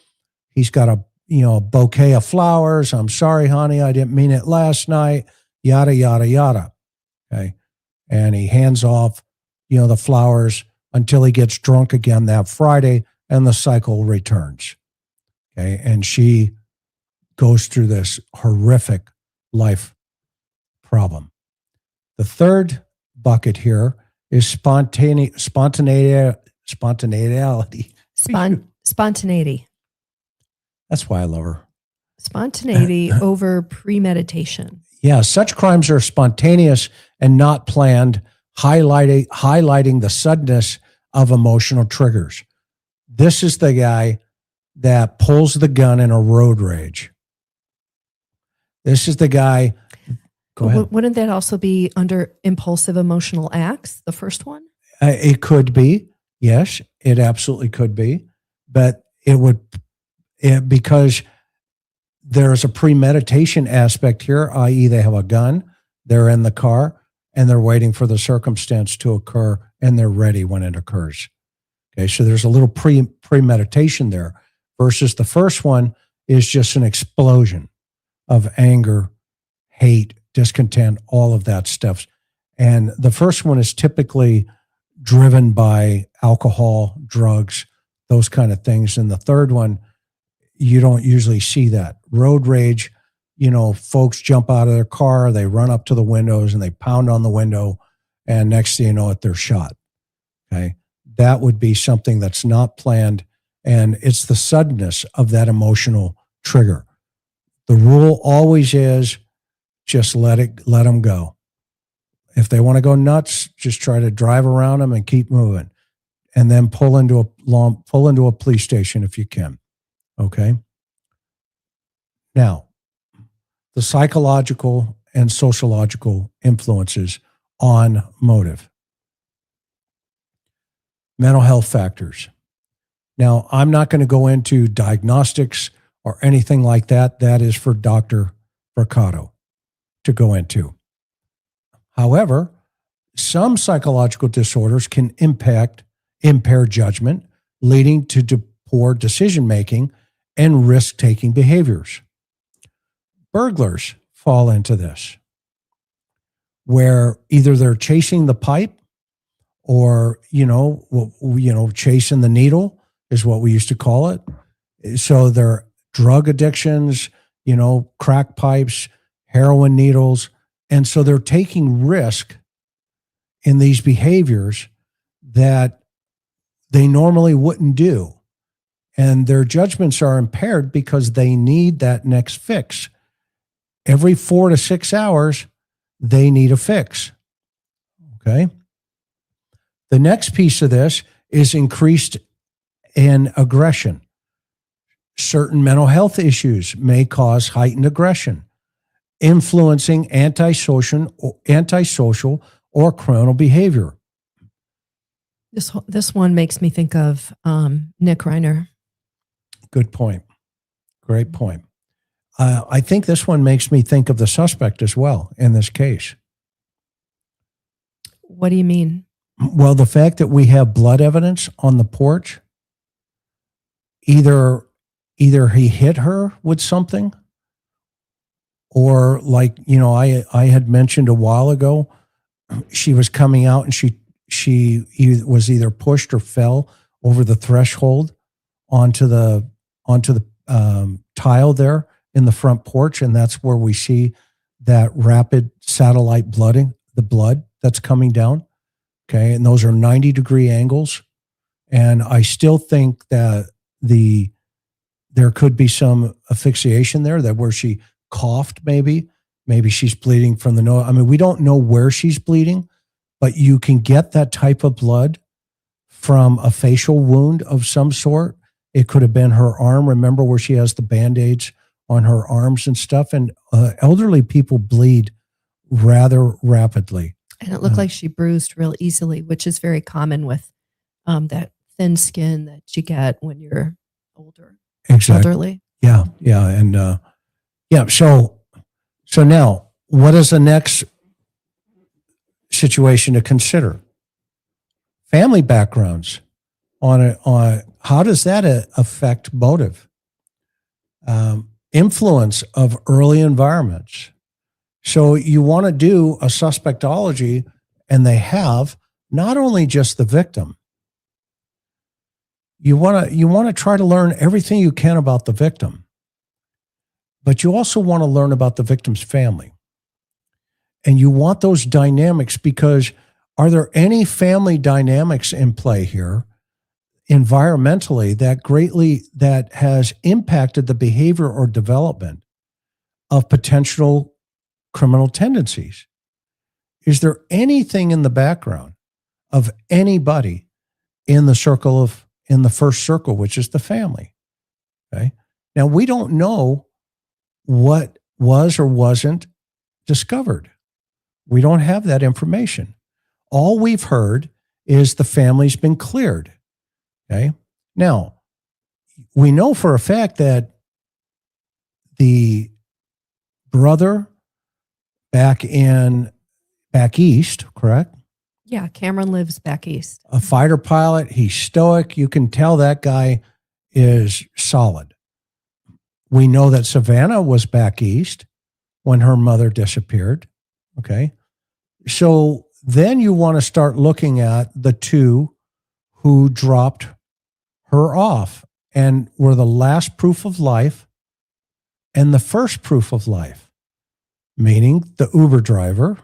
He's got a bouquet of flowers. I'm sorry, honey, I didn't mean it last night. Yada, yada, yada. Okay. And he hands off, the flowers until he gets drunk again that Friday, and the cycle returns. Okay. And she goes through this horrific life problem. The third bucket here is spontaneity. Spontaneity. That's why I love her. Spontaneity over premeditation. Yeah, such crimes are spontaneous and not planned, highlighting the suddenness of emotional triggers. This is the guy that pulls the gun in a road rage. This is the guy. Go ahead. Wouldn't that also be under impulsive emotional acts, the first one? It could be. Yes, it absolutely could be. But because there's a premeditation aspect here, i.e. they have a gun, they're in the car, and they're waiting for the circumstance to occur, and they're ready when it occurs. Okay, so there's a little premeditation there versus the first one is just an explosion of anger, hate, discontent, all of that stuff. And the first one is typically driven by alcohol, drugs, those kind of things. And the third one, you don't usually see that. Road rage, folks jump out of their car, they run up to the windows and they pound on the window, and next thing you know it, they're shot. Okay. That would be something that's not planned, and it's the suddenness of that emotional trigger. The rule always is just let them go. If they want to go nuts, just try to drive around them and keep moving, and then pull into a police station if you can. Okay. Now, the psychological and sociological influences on motive. Mental health factors. Now, I'm not going to go into diagnostics or anything like that. That is for Dr. Mercado to go into. However, some psychological disorders can impair judgment, leading to poor decision-making and risk-taking behaviors. Burglars fall into this, where either they're chasing the pipe or, chasing the needle is what we used to call it. So they're drug addictions, crack pipes, heroin needles. And so they're taking risk in these behaviors that they normally wouldn't do. And their judgments are impaired because they need that next fix. Every 4 to 6 hours, they need a fix. Okay. The next piece of this is increased in aggression. Certain mental health issues may cause heightened aggression, influencing antisocial or criminal behavior. This one makes me think of Nick Reiner. Good point. Great point. I think this one makes me think of the suspect as well in this case. What do you mean? Well, the fact that we have blood evidence on the porch, either he hit her with something, or I had mentioned a while ago, she was coming out and she was either pushed or fell over the threshold onto the tile there in the front porch, and that's where we see that rapid satellite blooding, the blood that's coming down. Okay, and those are 90-degree angles, and I still think that there could be some asphyxiation there, that where she coughed, maybe she's bleeding from the nose. I mean, we don't know where she's bleeding, but you can get that type of blood from a facial wound of some sort. It could have been her arm. Remember where she has the Band-Aids on her arms and stuff. And elderly people bleed rather rapidly. And it looked like she bruised real easily, which is very common with that thin skin that you get when you're older. Exactly. Elderly. Yeah. Yeah. And So now, what is the next situation to consider? Family backgrounds on how does that affect motive? influence of early environments. So you want to do a suspectology, and they have not only just the victim. You want to try to learn everything you can about the victim, but you also want to learn about the victim's family. And you want those dynamics, because are there any family dynamics in play here environmentally that has impacted the behavior or development of potential criminal tendencies? Is there anything in the background of anybody in the first circle, which is the family? Okay. Now, we don't know what was or wasn't discovered. We don't have that information. All we've heard is the family's been cleared. Okay. Now, we know for a fact that the brother back east, correct? Yeah, Cameron lives back east. A fighter pilot. He's stoic. You can tell that guy is solid. We know that Savannah was back east when her mother disappeared. Okay. So then you want to start looking at the two who dropped her off and were the last proof of life and the first proof of life, meaning the Uber driver,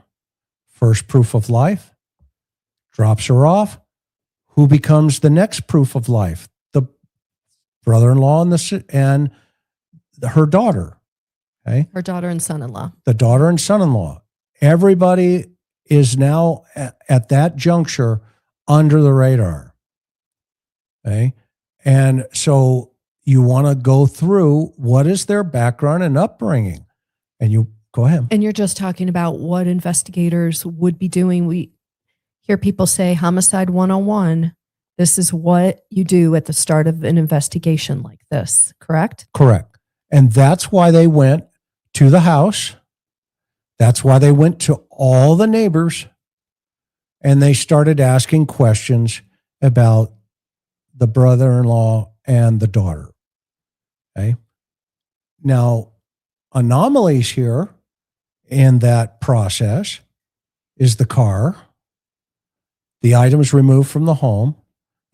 first proof of life, drops her off. Who becomes the next proof of life? The brother-in-law and her daughter. Okay? Her daughter and son-in-law. The daughter and son-in-law. Everybody is now at that juncture under the radar. Okay? And so you want to go through what is their background and upbringing. And you go ahead. And you're just talking about what investigators would be doing. We hear people say Homicide 101. This is what you do at the start of an investigation like this, correct? Correct. And that's why they went to the house. That's why they went to all the neighbors, and they started asking questions about the brother-in-law and the daughter. Okay. Now, anomalies here in that process is the car, the items removed from the home,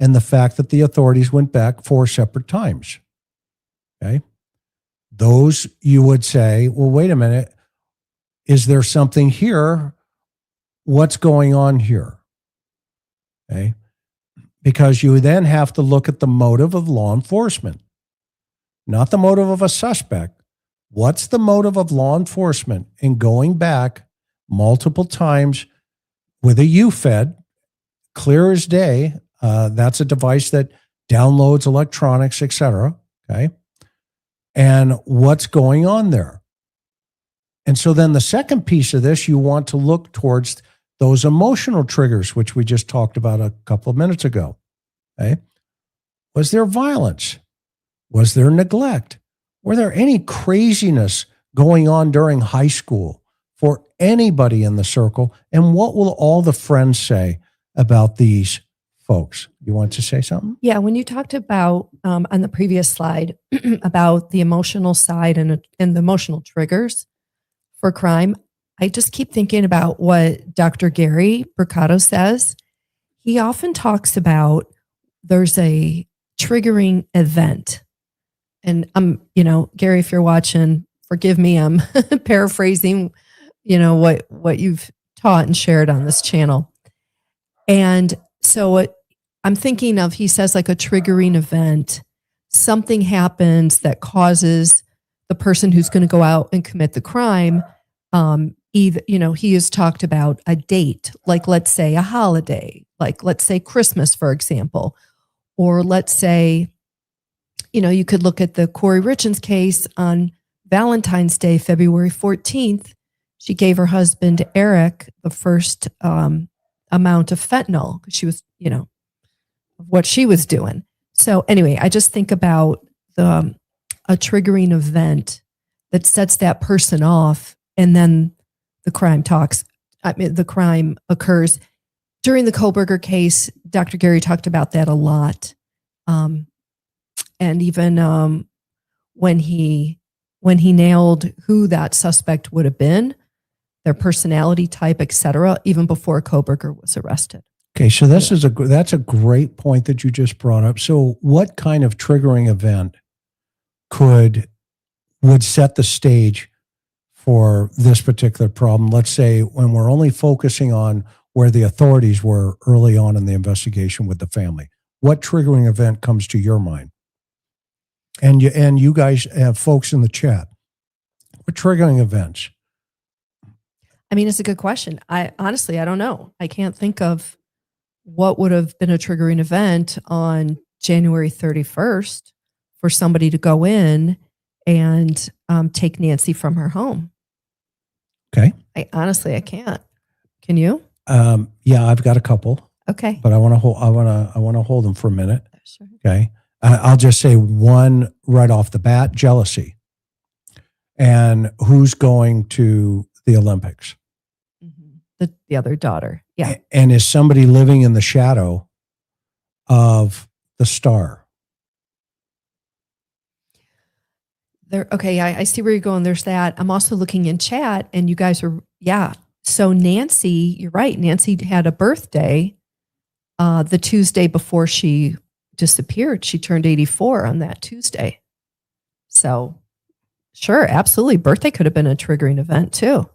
and the fact that the authorities went back 4 separate times. Okay. Those you would say, well, wait a minute. Is there something here? What's going on here? Okay. Because you then have to look at the motive of law enforcement, not the motive of a suspect. What's the motive of law enforcement in going back multiple times with a UFED, clear as day? That's a device that downloads electronics, etc. Okay. And what's going on there? And so then the second piece of this, you want to look towards those emotional triggers, which we just talked about a couple of minutes ago. Okay. Was there violence? Was there neglect? Were there any craziness going on during high school for anybody in the circle? And what will all the friends say about these folks? You want to say something? Yeah, when you talked about on the previous slide about the emotional side and the emotional triggers for crime, I just keep thinking about what Dr. Gary Mercado says. He often talks about there's a triggering event. And Gary, if you're watching, forgive me, I'm paraphrasing, what you've taught and shared on this channel. And so I'm thinking of, he says like a triggering event, something happens that causes the person who's going to go out and commit the crime. He has talked about a date, like let's say a holiday, like let's say Christmas, for example, or let's say, you could look at the Corey Richens case on Valentine's Day, February 14th. She gave her husband, Eric, the first amount of fentanyl because she was, of what she was doing. So anyway, I just think about a triggering event that sets that person off, and then the crime occurs. During the Kohlberger case, Dr. Gary talked about that a lot. And even when he nailed who that suspect would have been, their personality type, etc., even before Koberger was arrested. Okay, so that's a great point that you just brought up. So, what kind of triggering event would set the stage for this particular problem? Let's say when we're only focusing on where the authorities were early on in the investigation with the family. What triggering event comes to your mind? And you guys have folks in the chat. What triggering events? I mean, it's a good question. I don't know. I can't think of what would have been a triggering event on January 31st for somebody to go in and take Nancy from her home. Okay. I can't. Can you? Yeah, I've got a couple. Okay. But I want to hold them for a minute. Sure. Okay. I'll just say one right off the bat: jealousy. And who's going to the Olympics? Mm-hmm. The other daughter. Yeah. And is somebody living in the shadow of the star? Okay, I see where you're going. There's that. I'm also looking in chat, and you guys are, yeah. So Nancy, you're right. Nancy had a birthday the Tuesday before she disappeared. She turned 84 on that Tuesday. So sure, absolutely. Birthday could have been a triggering event too.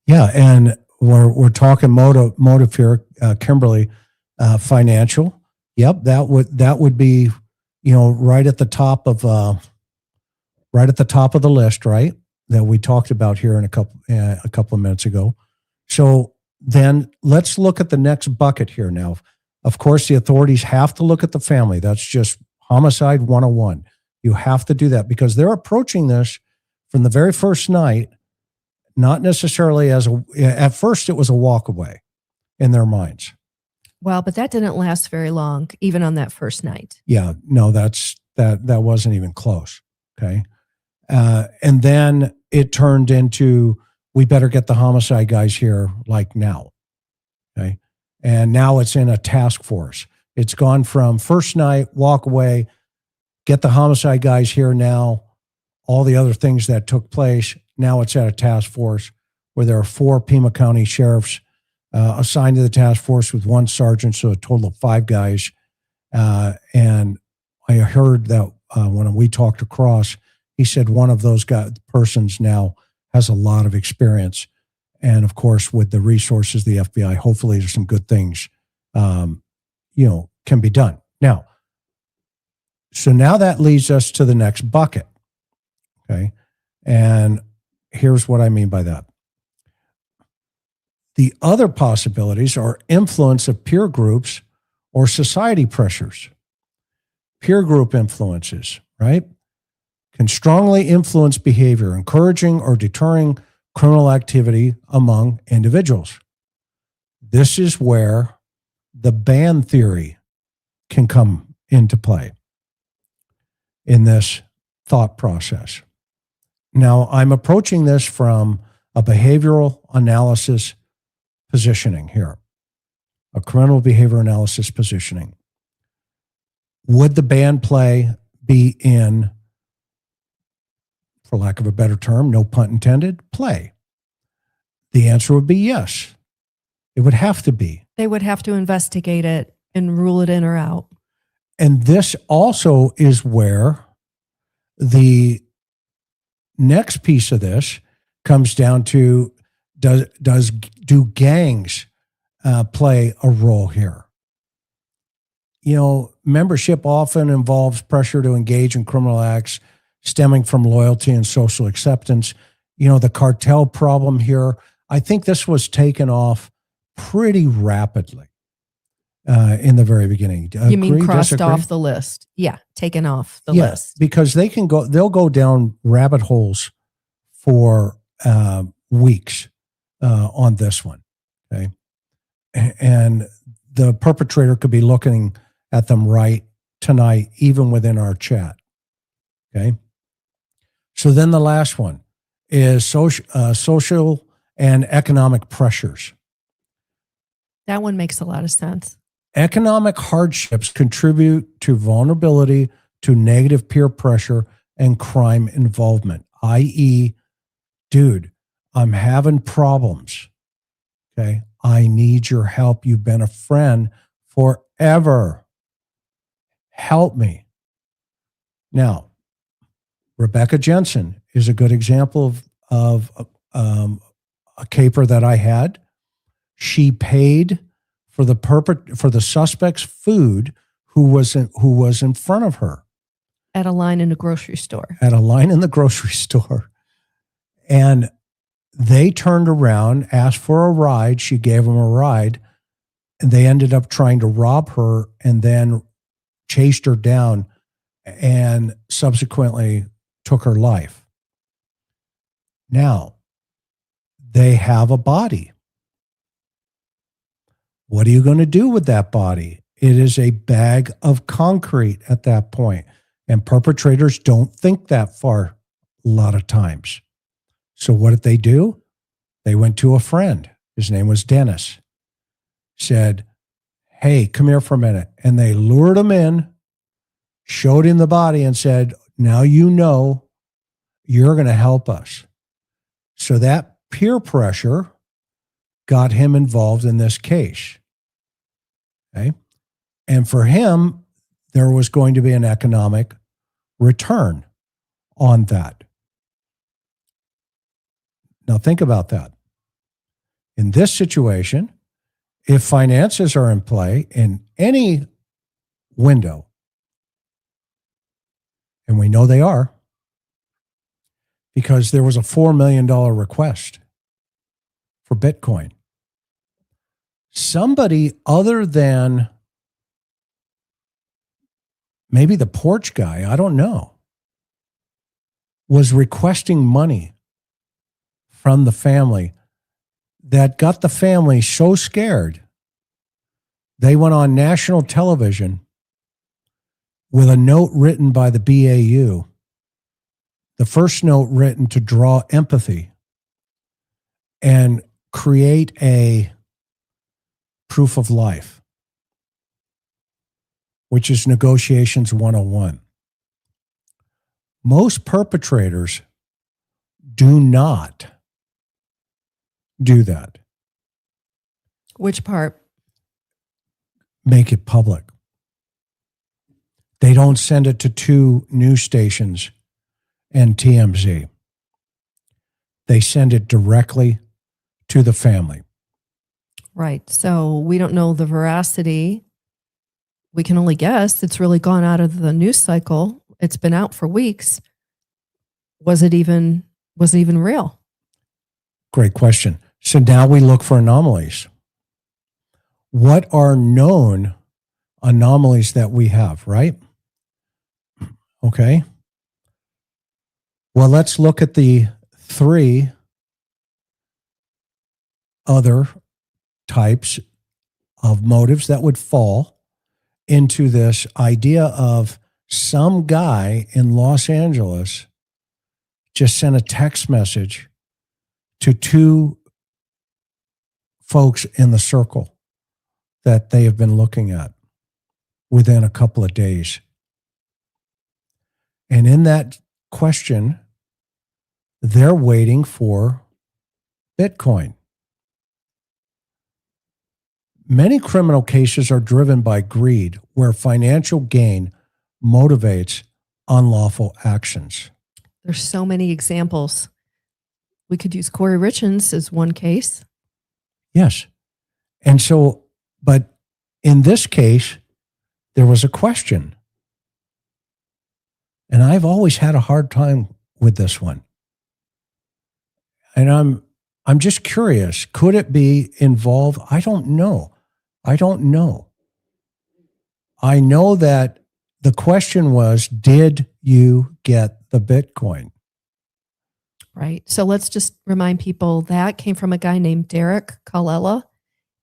Yeah, and we're talking motive here, Kimberly, financial. Yep, that would be, right at the top of the list, right? That we talked about here in a couple of minutes ago. So then let's look at the next bucket here now. Of course, the authorities have to look at the family. That's just homicide 101. You have to do that because they're approaching this from the very first night, not necessarily at first it was a walk away in their minds. Well, but that didn't last very long, even on that first night. Yeah, no, that wasn't even close. Okay. And then it turned into, we better get the homicide guys here like now. Okay. And now it's in a task force. It's gone from first night, walk away, get the homicide guys here now, all the other things that took place. Now it's at a task force where there are 4 Pima County sheriffs assigned to the task force with 1 sergeant, so a total of 5 guys. And I heard that when we talked across, he said one of those persons now has a lot of experience. And of course, with the resources of the FBI, hopefully there's some good things, can be done. Now, so now that leads us to the next bucket. Okay. And here's what I mean by that. The other possibilities are influence of peer groups or society pressures. Peer group influences, right? Can strongly influence behavior, encouraging or deterring criminal activity among individuals. This is where the band theory can come into play in this thought process. Now, I'm approaching this from a behavioral analysis positioning here, a criminal behavior analysis positioning. Would the band play be in, for lack of a better term, no pun intended, play? The answer would be yes. It would have to be. They would have to investigate it and rule it in or out. And this also is where the next piece of this comes down to, do gangs play a role here? Membership often involves pressure to engage in criminal acts stemming from loyalty and social acceptance. The cartel problem here, I think this was taken off pretty rapidly in the very beginning. You mean crossed off the list? Yeah, taken off the list. Because they'll go down rabbit holes for weeks on this one. Okay. And the perpetrator could be looking at them right tonight, even within our chat. Okay. So then the last one is social and economic pressures. That one makes a lot of sense. Economic hardships contribute to vulnerability to negative peer pressure and crime involvement, i.e., dude, I'm having problems. Okay. I need your help. You've been a friend forever. Help me. Now, Rebecca Jensen is a good example of a caper that I had. She paid for the suspect's food who was in front of her. At a line in a grocery store. At a line in the grocery store. And they turned around, asked for a ride. She gave them a ride. And they ended up trying to rob her and then chased her down and subsequently took her life. Now, they have a body. What are you going to do with that body? It is a bag of concrete at that point. And perpetrators don't think that far a lot of times. So what did they do? They went to a friend. His name was Dennis. Said, hey, come here for a minute. And they lured him in, showed him the body and said, now you know you're going to help us. So that peer pressure got him involved in this case. Okay. And for him, there was going to be an economic return on that. Now think about that. In this situation, if finances are in play in any window, and we know they are, because there was a $4 million request for Bitcoin. Somebody other than maybe the porch guy, I don't know, was requesting money from the family that got the family so scared they went on national television with a note written by the BAU, the first note written to draw empathy and create a proof of life, which is negotiations 101. Most perpetrators do not do that. Which part? Make it public. They don't send it to 2 news stations and TMZ. They send it directly to the family. Right. So we don't know the veracity. We can only guess. It's really gone out of the news cycle. It's been out for weeks. Was it even real? Great question. So now we look for anomalies. What are known anomalies that we have, right? Okay. Well, let's look at the 3 other types of motives that would fall into this idea of some guy in Los Angeles just sent a text message to 2 folks in the circle that they have been looking at within a couple of days. And in that question, they're waiting for Bitcoin. Many criminal cases are driven by greed, where financial gain motivates unlawful actions. There's so many examples. We could use Corey Richens as one case. Yes. And so, but in this case, there was a question. And I've always had a hard time with this one. And I'm just curious, could it be involved? I don't know. I know that the question was, did you get the Bitcoin? Right. So let's just remind people that came from a guy named Derek Colella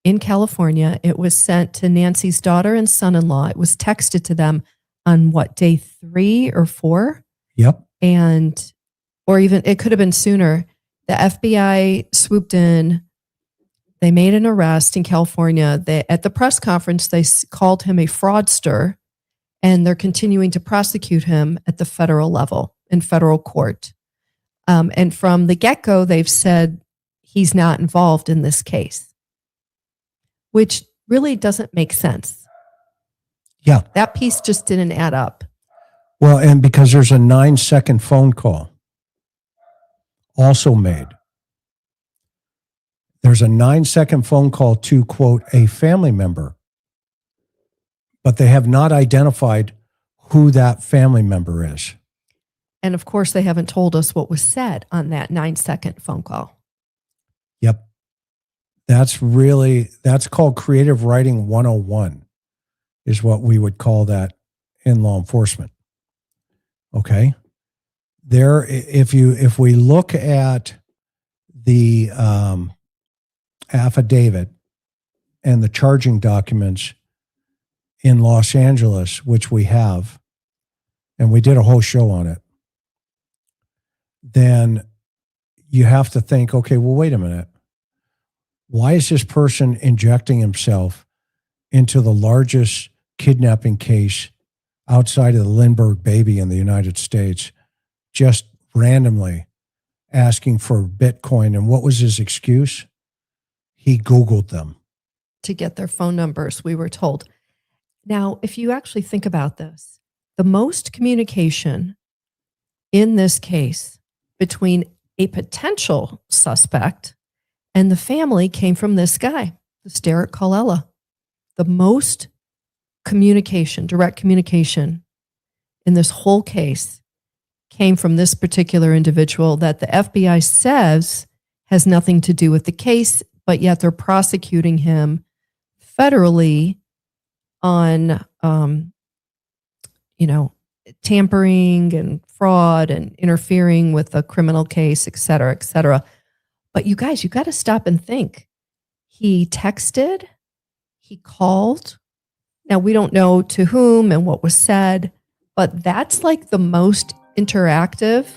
in California. It was sent to Nancy's daughter and son-in-law. It was texted to them on day 3 or 4? Yep. Or even it could have been sooner. The FBI swooped in. They made an arrest in California. At the press conference, they called him a fraudster, and they're continuing to prosecute him at the federal level. in federal court. And from the get-go, they've said he's not involved in this case, which really doesn't make sense. Yeah. That piece just didn't add up. Well, and because there's a 9-second phone call also made. There's a 9-second phone call to, quote, a family member, but they have not identified who that family member is. And of course, they haven't told us what was said on that 9-second phone call. Yep. That's called creative writing 101 is what we would call that in law enforcement. Okay. If we look at the affidavit and the charging documents in Los Angeles, which we have, and we did a whole show on it, then you have to think, okay, well, wait a minute. Why is this person injecting himself into the largest kidnapping case outside of the Lindbergh baby in the United States, just randomly asking for Bitcoin? And what was his excuse? He Googled them. To get their phone numbers, we were told. Now, if you actually think about this, the most communication in this case between a potential suspect and the family came from this guy, this Derek Colella. The most communication, direct communication in this whole case came from this particular individual that the FBI says has nothing to do with the case, but yet they're prosecuting him federally on, tampering and fraud and interfering with a criminal case, et cetera, et cetera. But you guys, you got to stop and think. He texted, he called. Now, we don't know to whom and what was said, but that's like the most interactive,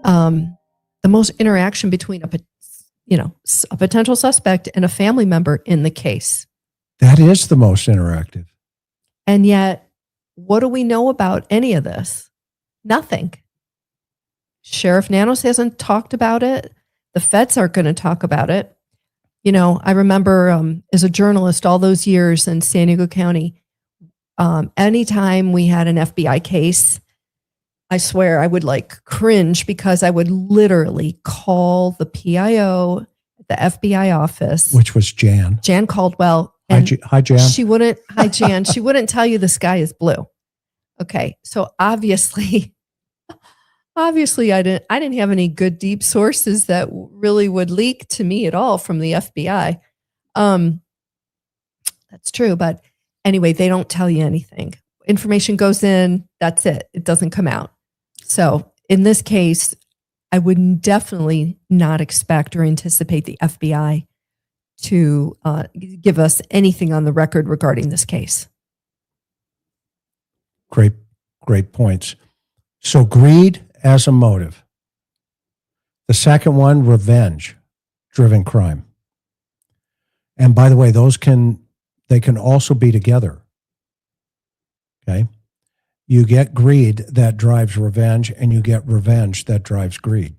the most interaction between a potential suspect and a family member in the case. That is the most interactive. And yet, what do we know about any of this? Nothing. Sheriff Nanos hasn't talked about it. The feds aren't going to talk about it. I remember as a journalist all those years in San Diego County, anytime we had an FBI case, I swear I would cringe because I would literally call the PIO at the FBI office. Which was Jan. Jan Caldwell. Hi, Jan. Hi, Jan. She wouldn't tell you the sky is blue. Okay. So obviously I didn't have any good deep sources that really would leak to me at all from the FBI. That's true. But anyway, they don't tell you anything. Information goes in. That's it. It doesn't come out. So in this case, I would definitely not expect or anticipate the FBI to give us anything on the record regarding this case. Great points. So greed as a motive. The second one, revenge-driven crime. And by the way, they can also be together. Okay? You get greed that drives revenge, and you get revenge that drives greed.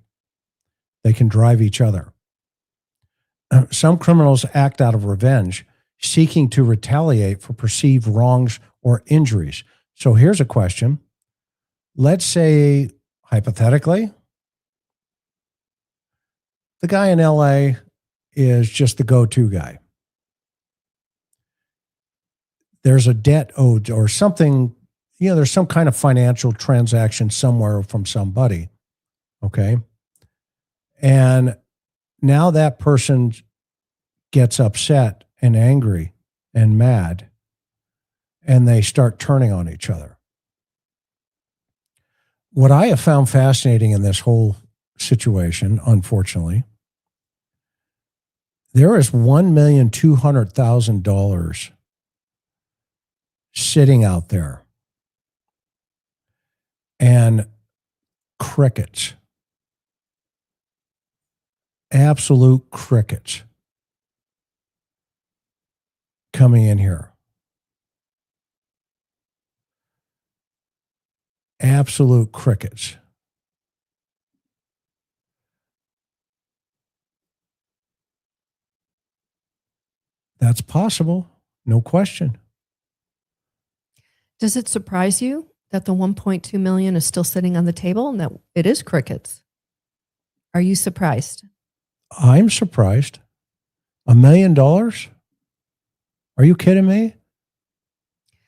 They can drive each other. Some criminals act out of revenge, seeking to retaliate for perceived wrongs or injuries. So here's a question. Let's say, hypothetically, the guy in LA is just the go-to guy. There's a debt owed or something, there's some kind of financial transaction somewhere from somebody. Okay. And now that person gets upset and angry and mad, and they start turning on each other. What I have found fascinating in this whole situation, unfortunately, there is $1,200,000 sitting out there, and crickets, absolute crickets coming in here. Absolute crickets. That's possible. No question. Does it surprise you that the 1.2 million is still sitting on the table and that it is crickets? Are you surprised? I'm surprised. $1 million? Are you kidding me?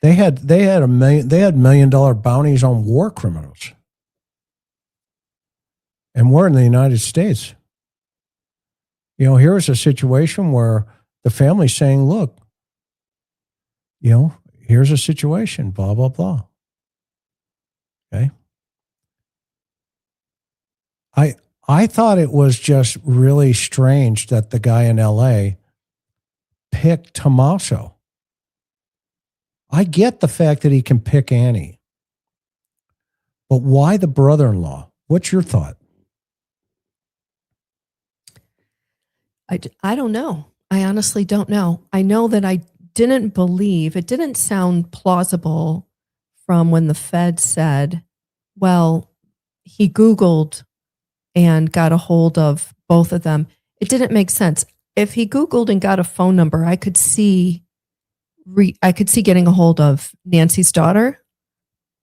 They had $1 million bounties on war criminals. And we're in the United States. You know, here's a situation where the family's saying, look, you know, here's a situation, blah, blah, blah. Okay. I thought it was just really strange that the guy in LA picked Tommaso. I get the fact that he can pick Annie, but why the brother-in-law? What's your thought? I don't know. I honestly don't know. I know that I didn't believe, it didn't sound plausible from when the Fed said, well, he Googled and got a hold of both of them. It didn't make sense. If he Googled and got a phone number, I could see getting a hold of Nancy's daughter,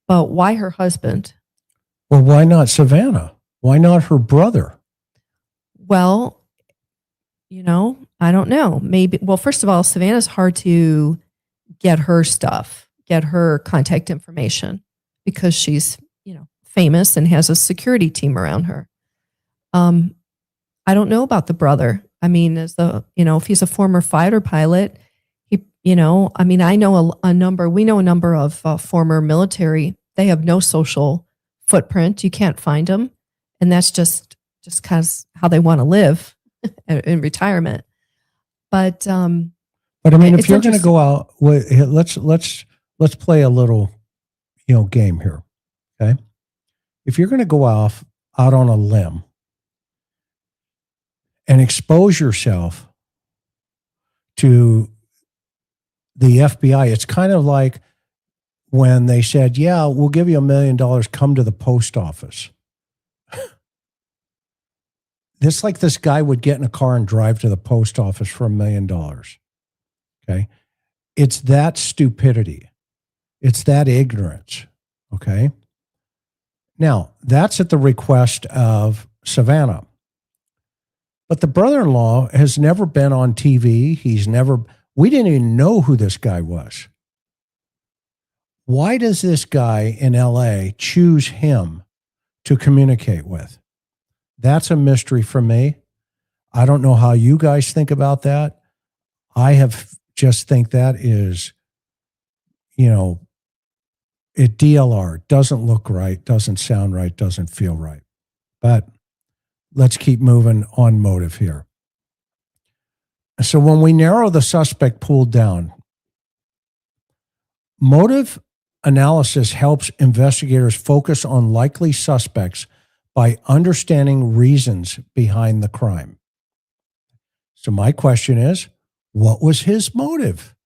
but why her husband? Well, why not Savannah? Why not her brother? Well, you know, I don't know. Maybe, well, first of all, Savannah's hard to get her stuff, get her contact information because she's, you know, famous and has a security team around her. I don't know about the brother. I mean, if he's a former fighter pilot, we know a number of former military. They have no social footprint. You can't find them. And that's just because how they want to live in retirement. But I mean, if you're going to go out, let's play a little, game here. Okay. If you're going to go out on a limb and expose yourself to the FBI, it's kind of like when they said, yeah, we'll give you $1 million, come to the post office. It's like this guy would get in a car and drive to the post office for $1 million. Okay. It's that stupidity. It's that ignorance. Okay. Now, that's at the request of Savannah. But the brother-in-law has never been on TV. We didn't even know who this guy was. Why does this guy in LA choose him to communicate with? That's a mystery for me. I don't know how you guys think about that. I just think that is, it DLR, doesn't look right, doesn't sound right, doesn't feel right. But let's keep moving on motive here. So when we narrow the suspect pool down, motive analysis helps investigators focus on likely suspects by understanding reasons behind the crime. So my question is, what was his motive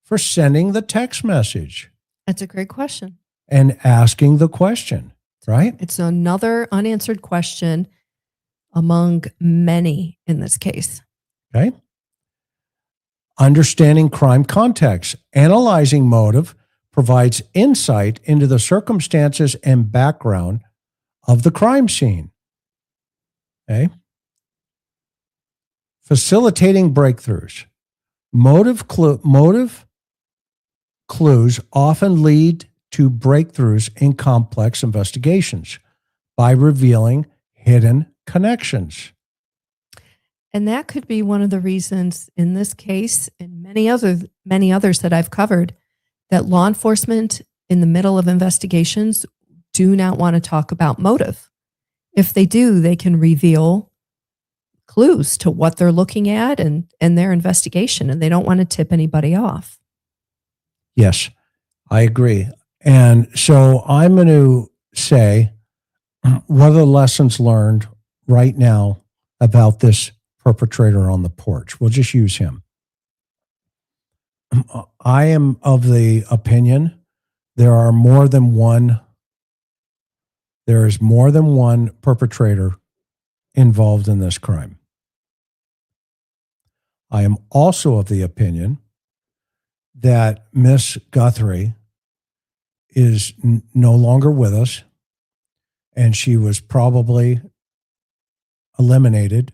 for sending the text message? That's a great question. And asking the question, right? It's another unanswered question among many in this case. Okay. Understanding crime context, analyzing motive provides insight into the circumstances and background of the crime scene. Okay. Facilitating breakthroughs. Motive clues often lead to breakthroughs in complex investigations by revealing hidden connections. And that could be one of the reasons in this case and many others that I've covered that law enforcement in the middle of investigations do not want to talk about motive. If they do, they can reveal clues to what they're looking at and their investigation, and they don't want to tip anybody off. Yes, I agree. And so I'm going to say, what are the lessons learned right now about this perpetrator on the porch? We'll just use him. I am of the opinion there is more than one perpetrator involved in this crime. I am also of the opinion that Miss Guthrie is no longer with us, and she was probably eliminated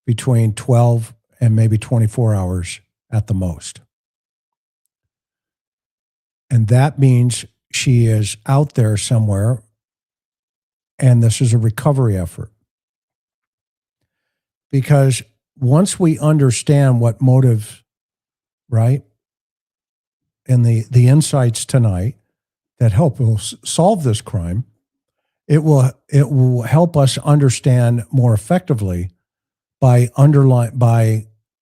between 12 and maybe 24 hours at the most. And that means she is out there somewhere, and this is a recovery effort. Because once we understand what motive, right, and the insights tonight that help us solve this crime, it will help us understand more effectively by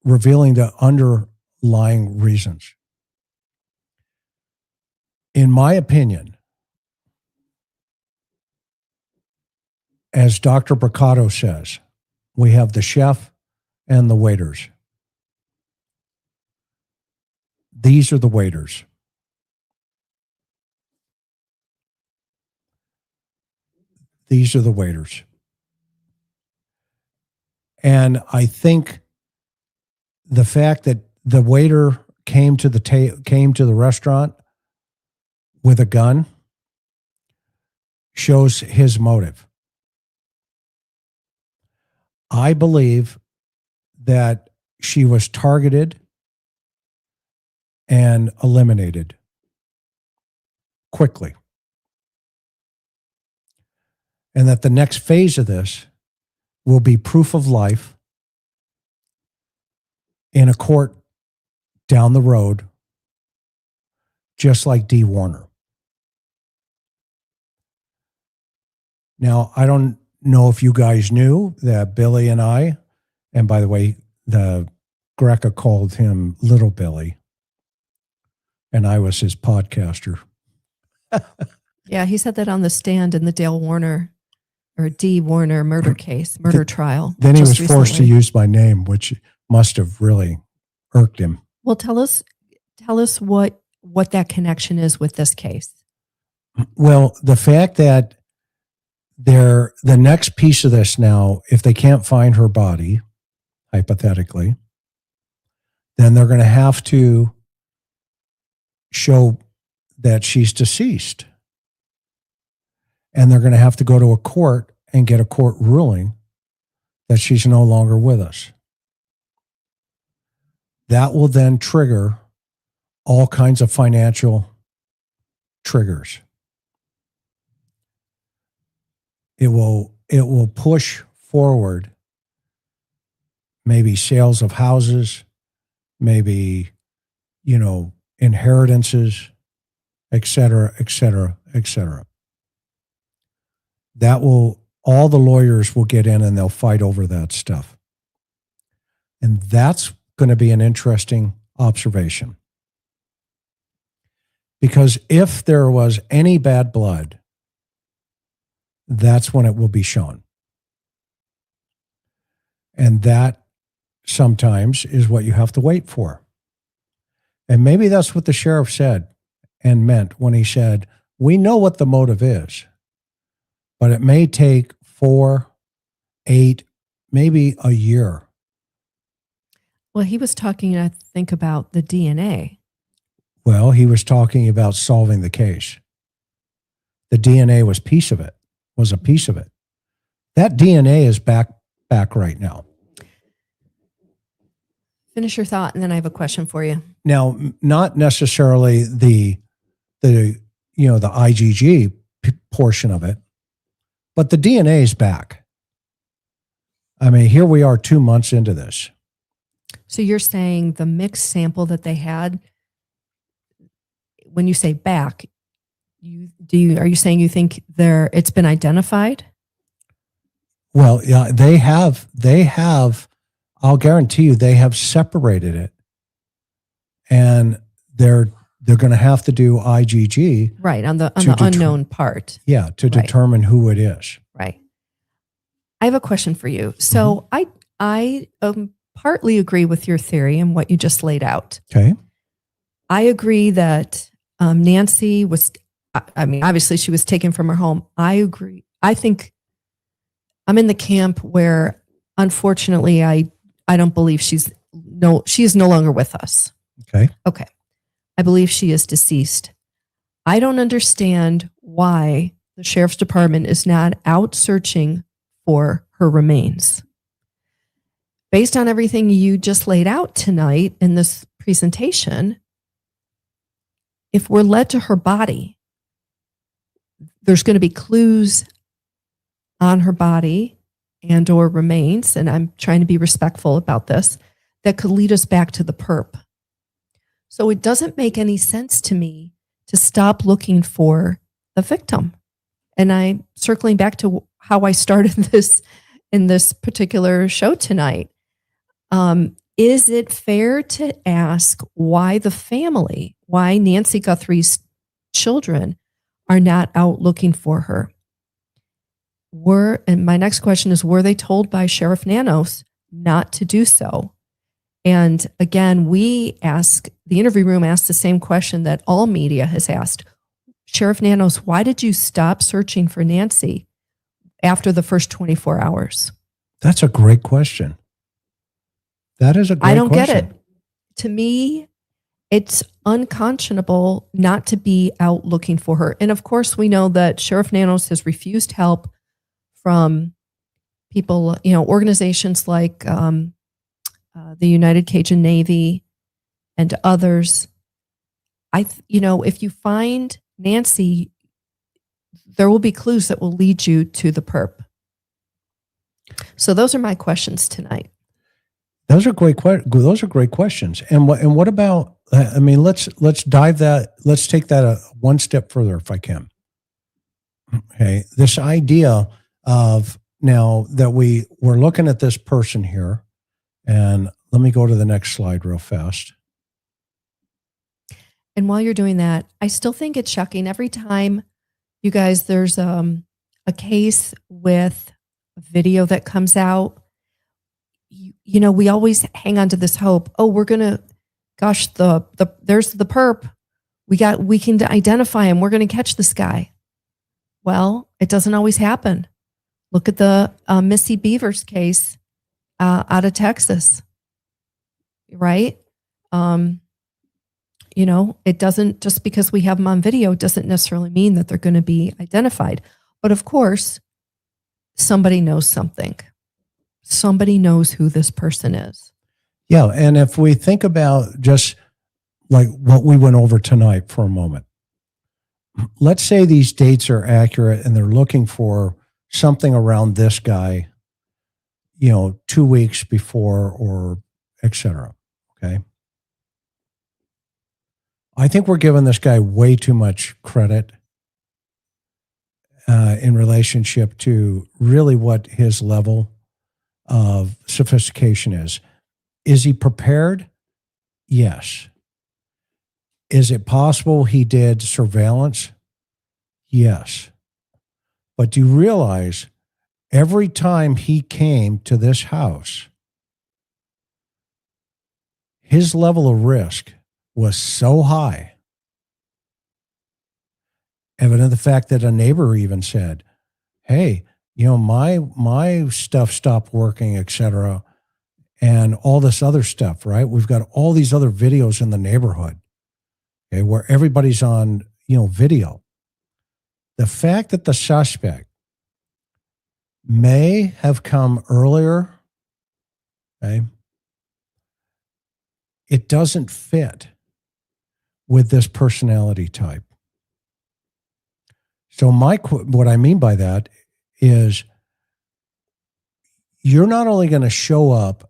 revealing the underlying reasons. In my opinion, as Dr. Bricado says, we have the chef and the waiters. These are the waiters. These are the waiters. And I think the fact that the waiter came to the restaurant with a gun shows his motive. I believe that she was targeted and eliminated quickly. And that the next phase of this will be proof of life in a court down the road, just like Dee Warner. Now, I don't know if you guys knew that Billy and I, and by the way, the Greca called him Little Billy, and I was his podcaster. Yeah, he said that on the stand in the Dale Warner or Dee Warner murder trial. Then he was forced to use my name, which must have really irked him. Well, tell us what that connection is with this case. Well, the fact that the next piece of this now, if they can't find her body, hypothetically, then they're going to have to show that she's deceased. And they're going to have to go to a court and get a court ruling that she's no longer with us. That will then trigger all kinds of financial triggers. It will push forward maybe sales of houses, maybe, inheritances, et cetera, et cetera, et cetera. All the lawyers will get in and they'll fight over that stuff. And that's going to be an interesting observation. Because if there was any bad blood, that's when it will be shown. And that sometimes is what you have to wait for. And maybe that's what the sheriff said and meant when he said, we know what the motive is, but it may take 4, 8, maybe a year. Well, he was talking, I think, about the DNA. Well, he was talking about solving the case. The DNA was a piece of it. That DNA is back right now. Finish your thought, and then I have a question for you. Now, not necessarily the IgG portion of it, but the DNA is back. I mean, here we are 2 months into this. So you're saying the mixed sample that they had, when you say back, are you saying you think it's been identified? Well, yeah, they have, I'll guarantee you they have separated it. And they're going to have to do IgG. Right, on the unknown part. Yeah, to determine who it is. Right. I have a question for you. So I partly agree with your theory and what you just laid out. Okay. I agree that Nancy was, obviously she was taken from her home. I agree. I think I'm in the camp where, unfortunately, I don't believe she's she is no longer with us. Okay. Okay. I believe she is deceased. I don't understand why the sheriff's department is not out searching for her remains. Based on everything you just laid out tonight in this presentation, if we're led to her body, there's going to be clues on her body and or remains, and I'm trying to be respectful about this, that could lead us back to the perp. So it doesn't make any sense to me to stop looking for the victim. And I'm circling back to how I started this in this particular show tonight. Is it fair to ask why Nancy Guthrie's children are not out looking for her? And my next question is, were they told by Sheriff Nanos not to do so? And again, the interview room asked the same question that all media has asked. Sheriff Nanos, why did you stop searching for Nancy after the first 24 hours? That's a great question. That is a great question. I don't get it. To me, it's unconscionable not to be out looking for her. And of course, we know that Sheriff Nanos has refused help from people, organizations like the United Cajun Navy and others. If you find Nancy, there will be clues that will lead you to the perp. So those are my questions tonight. Those are great questions. And what about? Let's dive that. Let's take that one step further, if I can. Okay, this idea of now that we're looking at this person here, and let me go to the next slide real fast. And while you're doing that, I still think it's shocking every time, you guys. There's a case with a video that comes out. We always hang on to this hope. Oh, we're gonna, gosh, there's the perp. We can identify him. We're gonna catch this guy. Well, it doesn't always happen. Look at the Missy Beavers case out of Texas, right? It doesn't, just because we have them on video, doesn't necessarily mean that they're going to be identified. But of course, somebody knows something. Somebody knows who this person is. Yeah, and if we think about just like what we went over tonight for a moment, let's say these dates are accurate and they're looking for something around this guy, 2 weeks before or et cetera. Okay. I think we're giving this guy way too much credit in relationship to really what his level of sophistication is. Is he prepared? Yes. Is it possible he did surveillance? Yes. But do you realize every time he came to this house, his level of risk was so high, evident the fact that a neighbor even said, hey, my stuff stopped working, et cetera, and all this other stuff, right? We've got all these other videos in the neighborhood, okay, where everybody's on, video. The fact that the suspect may have come earlier, okay, it doesn't fit with this personality type. So what I mean by that is you're not only going to show up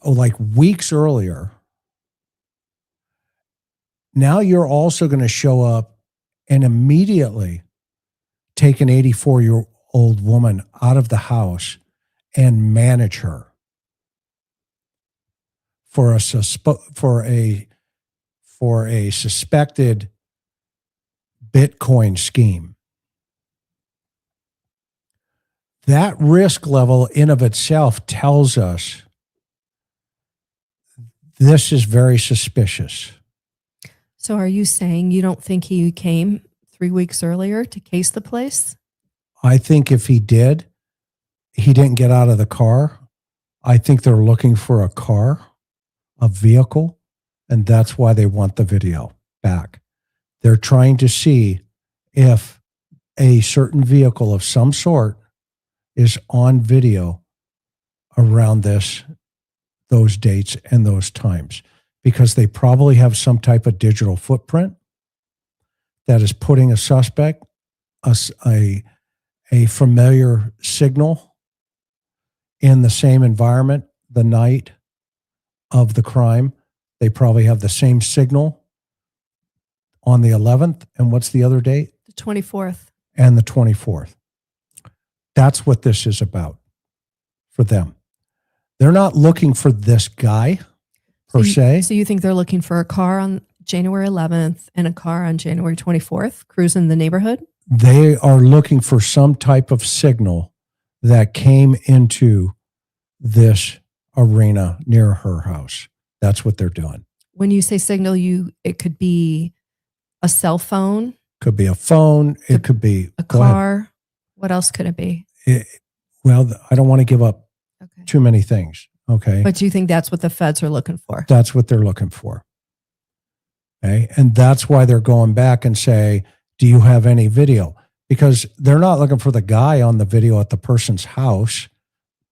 like weeks earlier, now you're also going to show up and immediately take an 84-year-old woman out of the house and manage her for a suspected Bitcoin scheme. That risk level in of itself tells us this is very suspicious. So are you saying you don't think he came 3 weeks earlier to case the place? I think if he did, he didn't get out of the car. I think they're looking for a car, a vehicle, and that's why they want the video back. They're trying to see if a certain vehicle of some sort is on video around those dates and those times, because they probably have some type of digital footprint that is putting a suspect, a familiar signal in the same environment the night of the crime. They probably have the same signal on the 11th. And what's the other date? The 24th. And the 24th. That's what this is about for them. They're not looking for this guy per se. So you think they're looking for a car on January 11th and a car on January 24th cruising the neighborhood? They are looking for some type of signal that came into this arena near her house. That's what they're doing. When you say signal, it could be a cell phone. Could be a phone. It could be a car. What else could it be? Well, I don't want to give up too many things. Okay. But you think that's what the feds are looking for? That's what they're looking for. Okay. And that's why they're going back and say, do you have any video? Because they're not looking for the guy on the video at the person's house,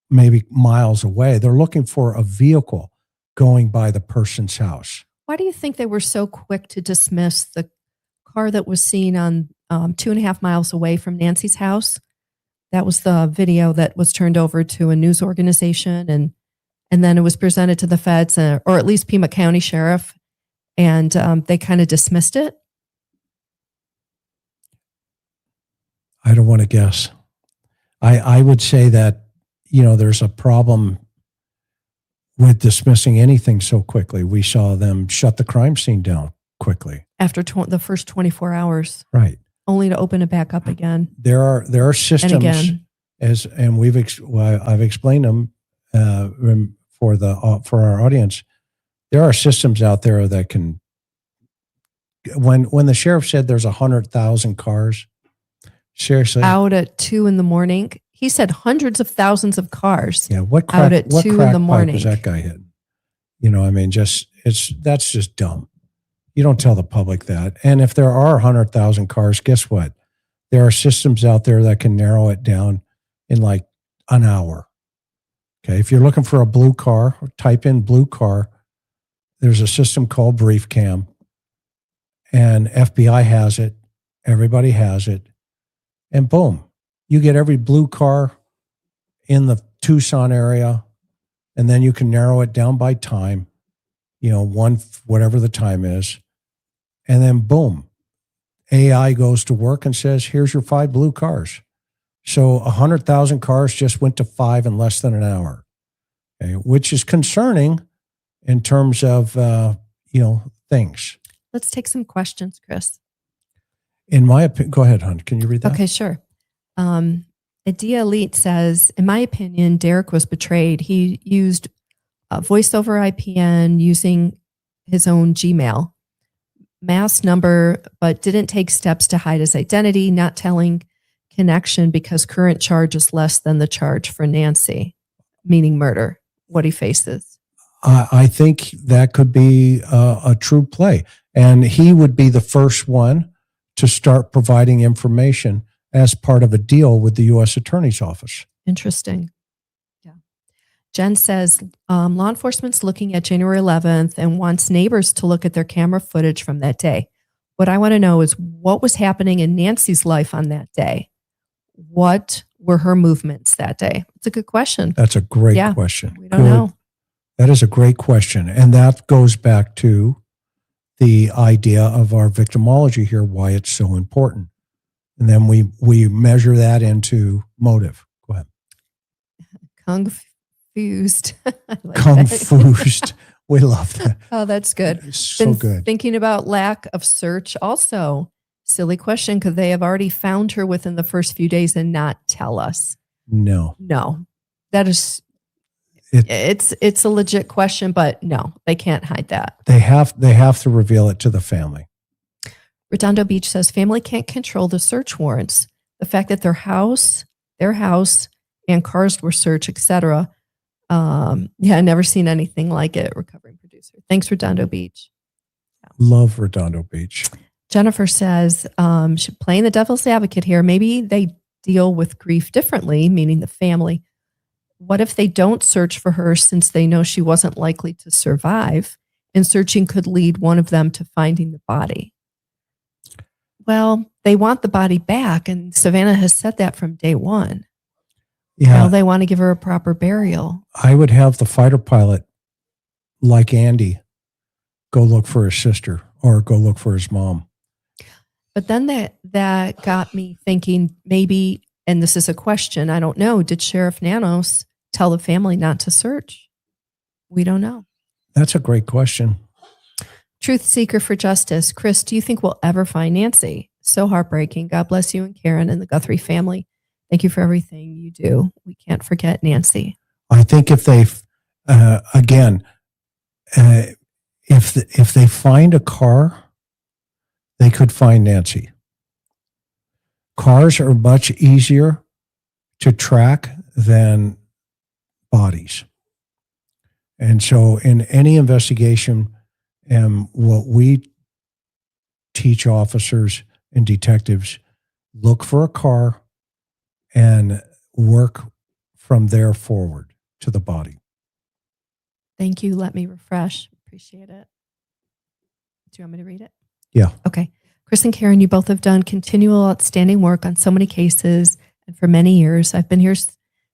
maybe miles away. They're looking for a vehicle going by the person's house. Why do you think they were so quick to dismiss the car that was seen on 2.5 miles away from Nancy's house? That was the video that was turned over to a news organization, and then it was presented to the feds, or at least Pima County Sheriff, and they kind of dismissed it. I don't want to guess. I would say that, there's a problem with dismissing anything so quickly. We saw them shut the crime scene down quickly. After the first 24 hours. Right. Only to open it back up again. There are systems, and again. I've explained them for our audience. There are systems out there that can. When the sheriff said there's 100,000 cars, seriously, out at 2 a.m, he said hundreds of thousands of cars. Yeah, what out at 2 a.m. was that guy hitting? That's just dumb. You don't tell the public that. And if there are 100,000 cars, guess what? There are systems out there that can narrow it down in like an hour. Okay. If you're looking for a blue car, type in blue car. There's a system called Brief Cam, and FBI has it. Everybody has it. And boom, you get every blue car in the Tucson area, and then you can narrow it down by time. Whatever the time is. And then boom, AI goes to work and says, here's your 5 blue cars. So 100,000 cars just went to 5 in less than an hour, okay, which is concerning in terms of, things. Let's take some questions, Chris. In my opinion, go ahead, hon. Can you read that? Okay, sure. Adia Elite says, in my opinion, Derek was betrayed. He used voice over IPN using his own Gmail, mass number, but didn't take steps to hide his identity, not telling connection because current charge is less than the charge for Nancy, meaning murder, what he faces. I think that could be a true play. And he would be the first one to start providing information as part of a deal with the U.S. Attorney's Office. Interesting. Jen says, law enforcement's looking at January 11th and wants neighbors to look at their camera footage from that day. What I want to know is what was happening in Nancy's life on that day? What were her movements that day? It's a good question. That's a great question. We don't know. That is a great question. And that goes back to the idea of our victimology here, why it's so important. And then we measure that into motive. Go ahead. Confused. Confused. We love that. Oh, that's good. It's so good. Thinking about lack of search also. Silly question. Could they have already found her within the first few days and not tell us? No. That is, it's a legit question, but no, they can't hide that. They have to reveal it to the family. Redondo Beach says family can't control the search warrants. The fact that their house and cars were searched, etc., Yeah, never seen anything like it. Recovering producer. Thanks, Redondo Beach. Love Redondo Beach. Jennifer says, playing the devil's advocate here, maybe they deal with grief differently, meaning the family. What if they don't search for her since they know she wasn't likely to survive, and searching could lead one of them to finding the body? Well, they want the body back, and Savannah has said that from day one. Yeah. Now they want to give her a proper burial. I would have the fighter pilot, like Andy, go look for his sister or go look for his mom. But then that got me thinking, maybe, and this is a question, I don't know, did Sheriff Nanos tell the family not to search? We don't know. That's a great question. Truth Seeker for Justice. Chris, do you think we'll ever find Nancy? So heartbreaking. God bless you and Karen and the Guthrie family. Thank you for everything you do. We can't forget Nancy. I think if they, if they find a car, they could find Nancy. Cars are much easier to track than bodies. And so in any investigation, what we teach officers and detectives, look for a car and work from there forward to the body. Thank you. Let me refresh. Appreciate it. Do you want me to read it? Yeah. Okay. Chris and Karen, you both have done continual outstanding work on so many cases and for many years. I've been here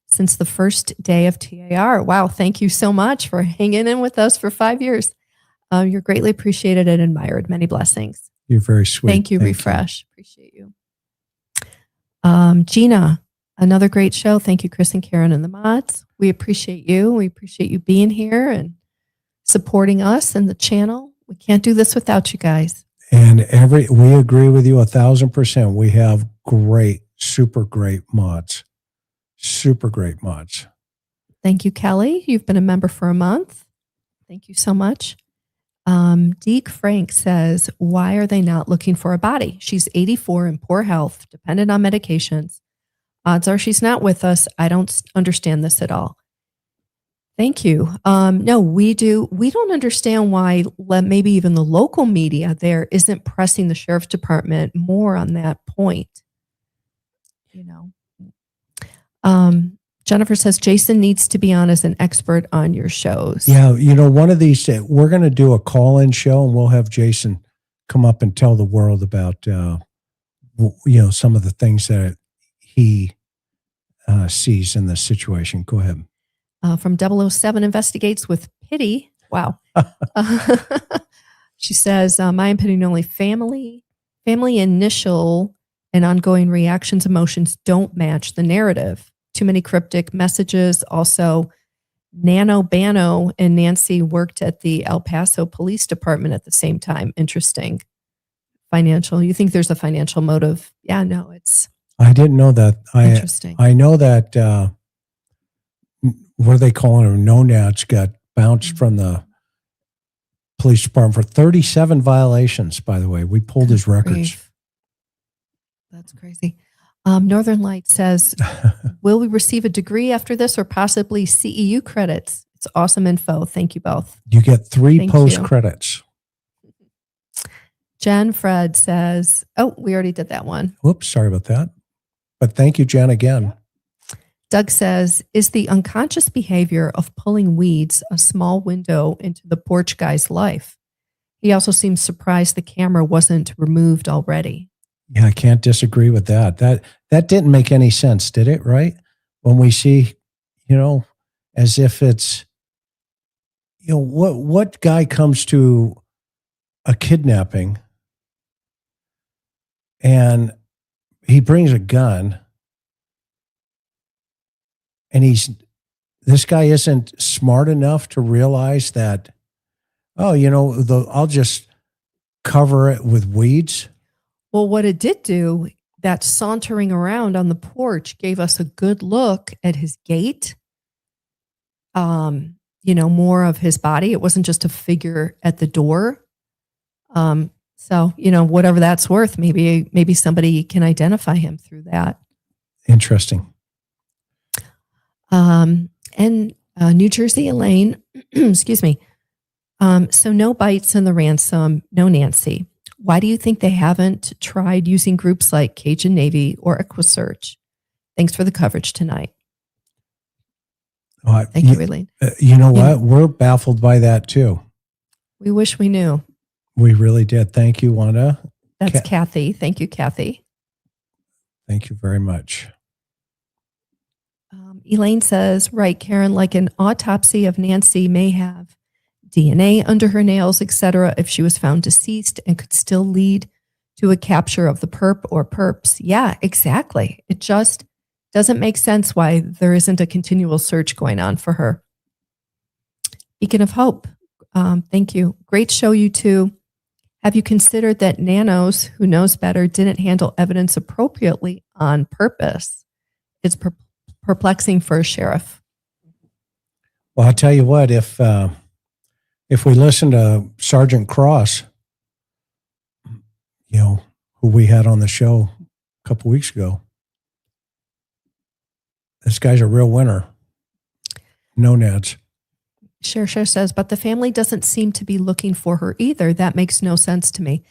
since the first day of TAR. Wow. Thank you so much for hanging in with us for 5 years. You're greatly appreciated and admired. Many blessings. You're very sweet. Thank you. Refresh. Appreciate you. Gina, another great show. Thank you, Chris and Karen and the mods. We appreciate you. We appreciate you being here and supporting us and the channel. We can't do this without you guys. And we agree with you 1,000%. We have great, super great mods. Super great mods. Thank you, Kelly. You've been a member for a month. Thank you so much. Deke Frank says, why are they not looking for a body? She's 84 in poor health, dependent on medications. Odds are she's not with us. I don't understand this at all. Thank you. No, we do. We don't understand why maybe even the local media there isn't pressing the sheriff's department more on that point. You know, Jennifer says Jason needs to be on as an expert on your shows. Yeah, one of these days we're going to do a call-in show, and we'll have Jason come up and tell the world about some of the things that he sees in this situation. Go ahead. From 007 Investigates with Pity. Wow. She says, my opinion, only family initial and ongoing reactions, emotions don't match the narrative. Too many cryptic messages. Also, Nano Bano and Nancy worked at the El Paso Police Department at the same time. Interesting. Financial. You think there's a financial motive? Yeah, no, it's. I didn't know that. Interesting. I know that, what are they calling her? No Nats got bounced from the police department for 37 violations, by the way. We pulled his records. That's crazy. Northern Light says, will we receive a degree after this or possibly CEU credits? It's awesome info. Thank you both. You get 3 post credits. Jen Fred says, oh, we already did that one. Whoops, sorry about that. But thank you, Jen, again. Doug says, is the unconscious behavior of pulling weeds a small window into the porch guy's life? He also seems surprised the camera wasn't removed already. Yeah, I can't disagree with that. That didn't make any sense, did it? Right? When we see, as if it's, what guy comes to a kidnapping and he brings a gun and this guy isn't smart enough to realize that, I'll just cover it with weeds. Well, what it did do, that sauntering around on the porch gave us a good look at his gait, more of his body. It wasn't just a figure at the door. So, whatever that's worth, maybe somebody can identify him through that. Interesting. And New Jersey Elaine, excuse me. So no bites in the ransom, no Nancy. Why do you think they haven't tried using groups like Cajun Navy or EquiSearch? Thanks for the coverage tonight. Thank you, Elaine. You know what? We're baffled by that too. We wish we knew. We really did. Thank you, Wanda. That's Kathy. Thank you, Kathy. Thank you very much. Elaine says, right, Karen, like an autopsy of Nancy may have DNA under her nails, etc., if she was found deceased and could still lead to a capture of the perp or perps. Yeah, exactly. It just doesn't make sense why there isn't a continual search going on for her. Beacon of Hope. Thank you. Great show, you two. Have you considered that Nanos, who knows better, didn't handle evidence appropriately on purpose? It's perplexing for a sheriff. Well, I'll tell you what, if we listen to Sergeant Cross, who we had on the show a couple weeks ago, this guy's a real winner. No Nads. Cher says, but the family doesn't seem to be looking for her either. That makes no sense to me.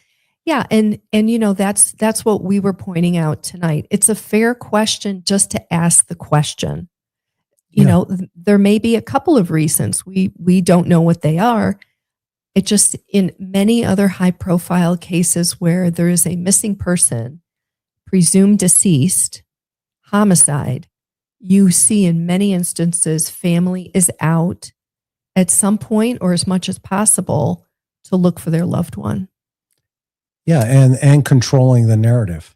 Yeah, and that's what we were pointing out tonight. It's a fair question just to ask the question. There may be a couple of reasons. We don't know what they are. It just, in many other high profile cases where there is a missing person, presumed deceased, homicide, you see in many instances family is out at some point or as much as possible to look for their loved one. Yeah, and controlling the narrative.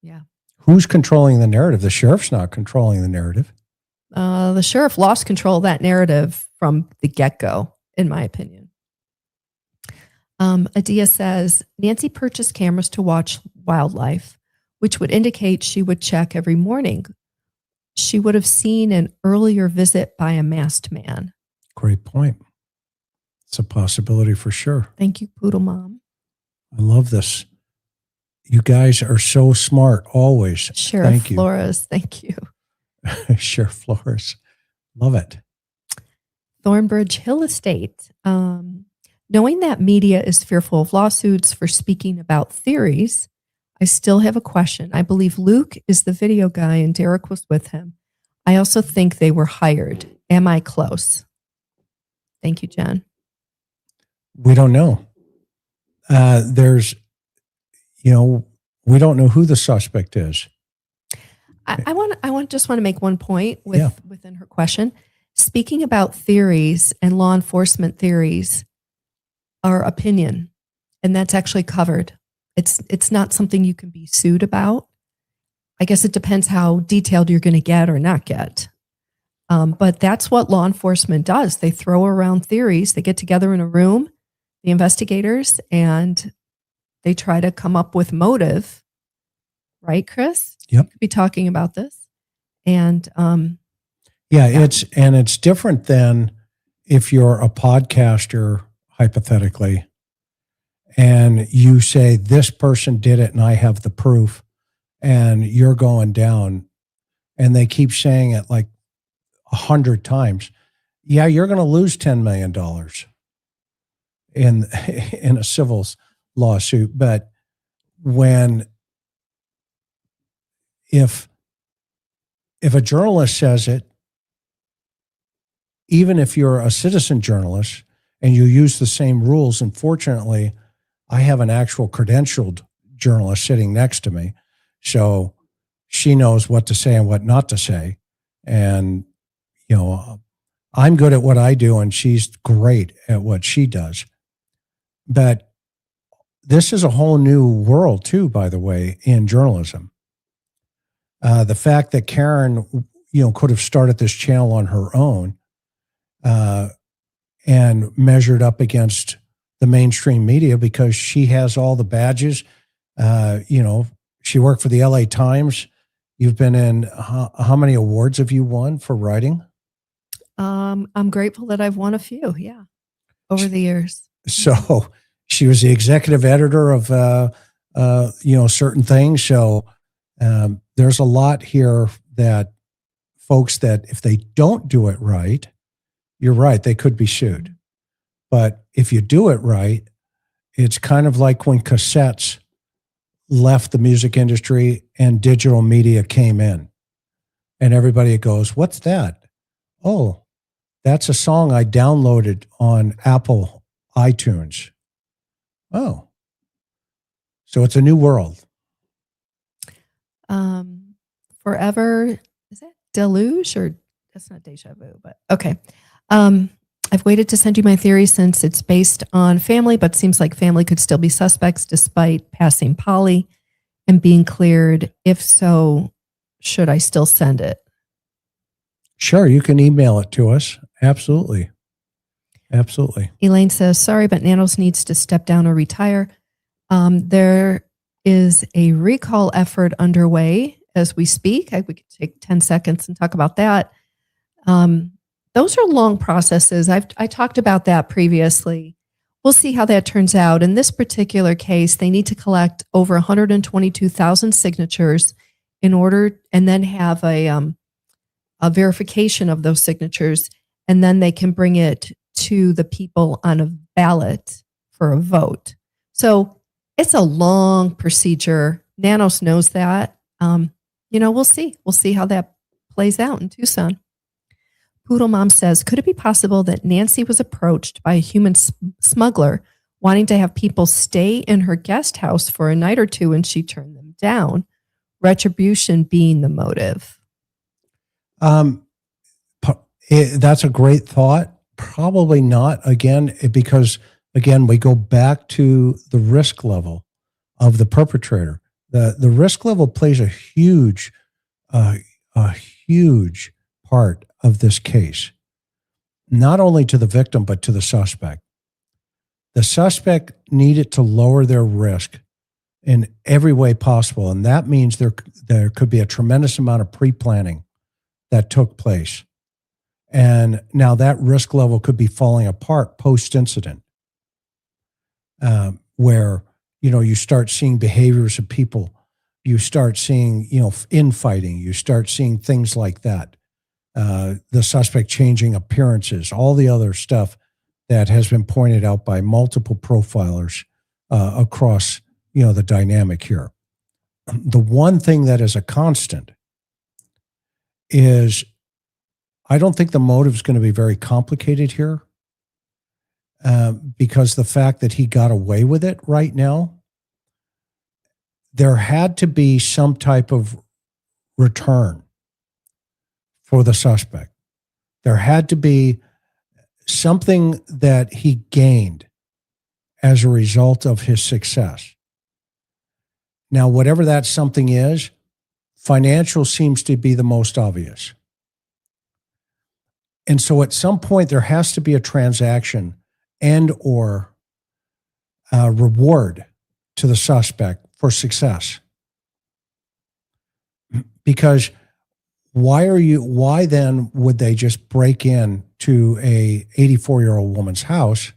Yeah. Who's controlling the narrative? The sheriff's not controlling the narrative. The sheriff lost control of that narrative from the get-go, in my opinion. Adia says, Nancy purchased cameras to watch wildlife, which would indicate she would check every morning. She would have seen an earlier visit by a masked man. Great point. It's a possibility for sure. Thank you, Poodle Mom. I love this. You guys are so smart always. Sheriff Thank you. Flores, thank you. Sheriff Flores. Love it. Thornbridge Hill Estate. Knowing that media is fearful of lawsuits for speaking about theories, I still have a question. I believe Luke is the video guy and Derek was with him. I also think they were hired. Am I close? Thank you, Jen. We don't know. We don't know who the suspect is. I just want to make one point within her question. Speaking about theories and law enforcement theories, our opinion, and that's actually covered. It's not something you can be sued about. I guess it depends how detailed you're going to get or not get. But that's what law enforcement does. They throw around theories. They get together in a room, the investigators, and they try to come up with motive. Right, Chris? Yep. Could be talking about this. And it's different than if you're a podcaster, hypothetically, and you say this person did it and I have the proof, and you're going down, and they keep saying it like 100 times. Yeah, you're going to lose $10 million in a civil lawsuit. But if a journalist says it, even if you're a citizen journalist and you use the same rules, and fortunately, I have an actual credentialed journalist sitting next to me, so she knows what to say and what not to say. And, I'm good at what I do and she's great at what she does. But this is a whole new world too, by the way, in journalism. The fact that Karen, could have started this channel on her own and measured up against the mainstream media because she has all the badges. She worked for the LA Times. You've been in, how many awards have you won for writing? I'm grateful that I've won a few, over the years. So she was the executive editor of, certain things. So there's a lot here that folks that if they don't do it right, you're right, they could be sued. But if you do it right, it's kind of like when cassettes left the music industry and digital media came in. And everybody goes, what's that? Oh, that's a song I downloaded on Apple iTunes. Oh, so it's a new world. Forever, is that deluge or that's not deja vu, but okay. I've waited to send you my theory since it's based on family, but seems like family could still be suspects despite passing poly and being cleared. If so, should I still send it? Sure, you can email it to us. Absolutely. Absolutely. Elaine says, sorry, but Nanos needs to step down or retire. There is a recall effort underway as we speak. We could take 10 seconds and talk about that. Those are long processes. I talked about that previously. We'll see how that turns out. In this particular case, they need to collect over 122,000 signatures in order, and then have a verification of those signatures, and then they can bring it to the people on a ballot for a vote. So it's a long procedure. Nanos knows that. We'll see. We'll see how that plays out in Tucson. Poodle Mom says, could it be possible that Nancy was approached by a human smuggler wanting to have people stay in her guest house for a night or two and she turned them down, retribution being the motive? That's a great thought. Probably not, because we go back to the risk level of the perpetrator. The risk level plays a huge part of this case, not only to the victim, but to the suspect. The suspect needed to lower their risk in every way possible. And that means there could be a tremendous amount of pre-planning that took place. And now that risk level could be falling apart post-incident, where, you start seeing behaviors of people, you start seeing, infighting, you start seeing things like that. The suspect changing appearances, all the other stuff that has been pointed out by multiple profilers across, the dynamic here. The one thing that is a constant is I don't think the motive is going to be very complicated here, because the fact that he got away with it right now, there had to be some type of return for the suspect. There had to be something that he gained as a result of his success. Now, whatever that something is, financial seems to be the most obvious. And so at some point there has to be a transaction and or a reward to the suspect for success. Because why then would they just break in to a 84-year-old woman's house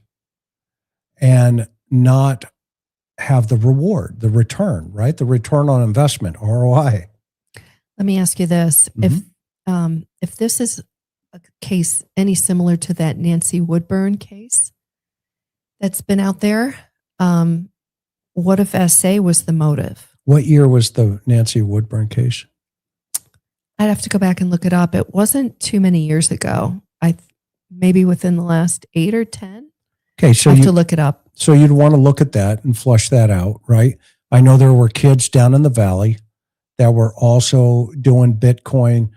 and not have the reward, the return, right? The return on investment, ROI. Let me ask you this. Mm-hmm. If this is a case any similar to that Nancy Woodburn case that's been out there, what if SA was the motive? What year was the Nancy Woodburn case? I'd have to go back and look it up. It wasn't too many years ago. Maybe within the last 8 or 10. Okay, so I have to look it up. So you'd want to look at that and flush that out, right? I know there were kids down in the valley that were also doing Bitcoin,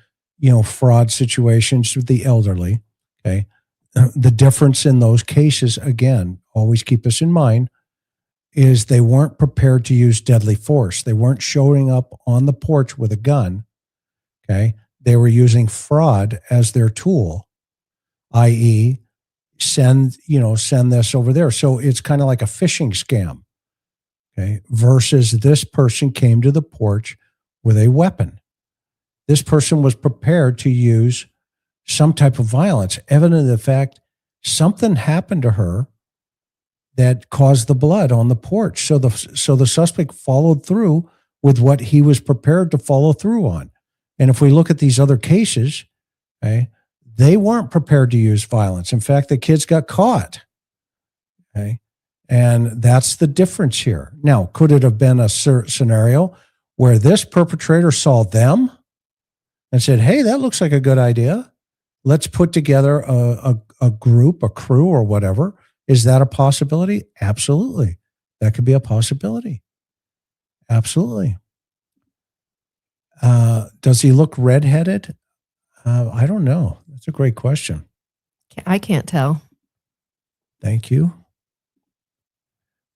fraud situations with the elderly. Okay, the difference in those cases, again, always keep this in mind, is they weren't prepared to use deadly force. They weren't showing up on the porch with a gun. Okay, they were using fraud as their tool, i.e., send this over there. So it's kind of like a phishing scam. Okay, versus this person came to the porch with a weapon. This person was prepared to use some type of violence, evident in the fact something happened to her that caused the blood on the porch. So the suspect followed through with what he was prepared to follow through on. And if we look at these other cases, okay, they weren't prepared to use violence. In fact, the kids got caught. Okay. And that's the difference here. Now, could it have been a scenario where this perpetrator saw them and said, hey, that looks like a good idea. Let's put together a group, a crew, or whatever. Is that a possibility? Absolutely. That could be a possibility. Absolutely. Does he look redheaded? I don't know. That's a great question. I can't tell. Thank you.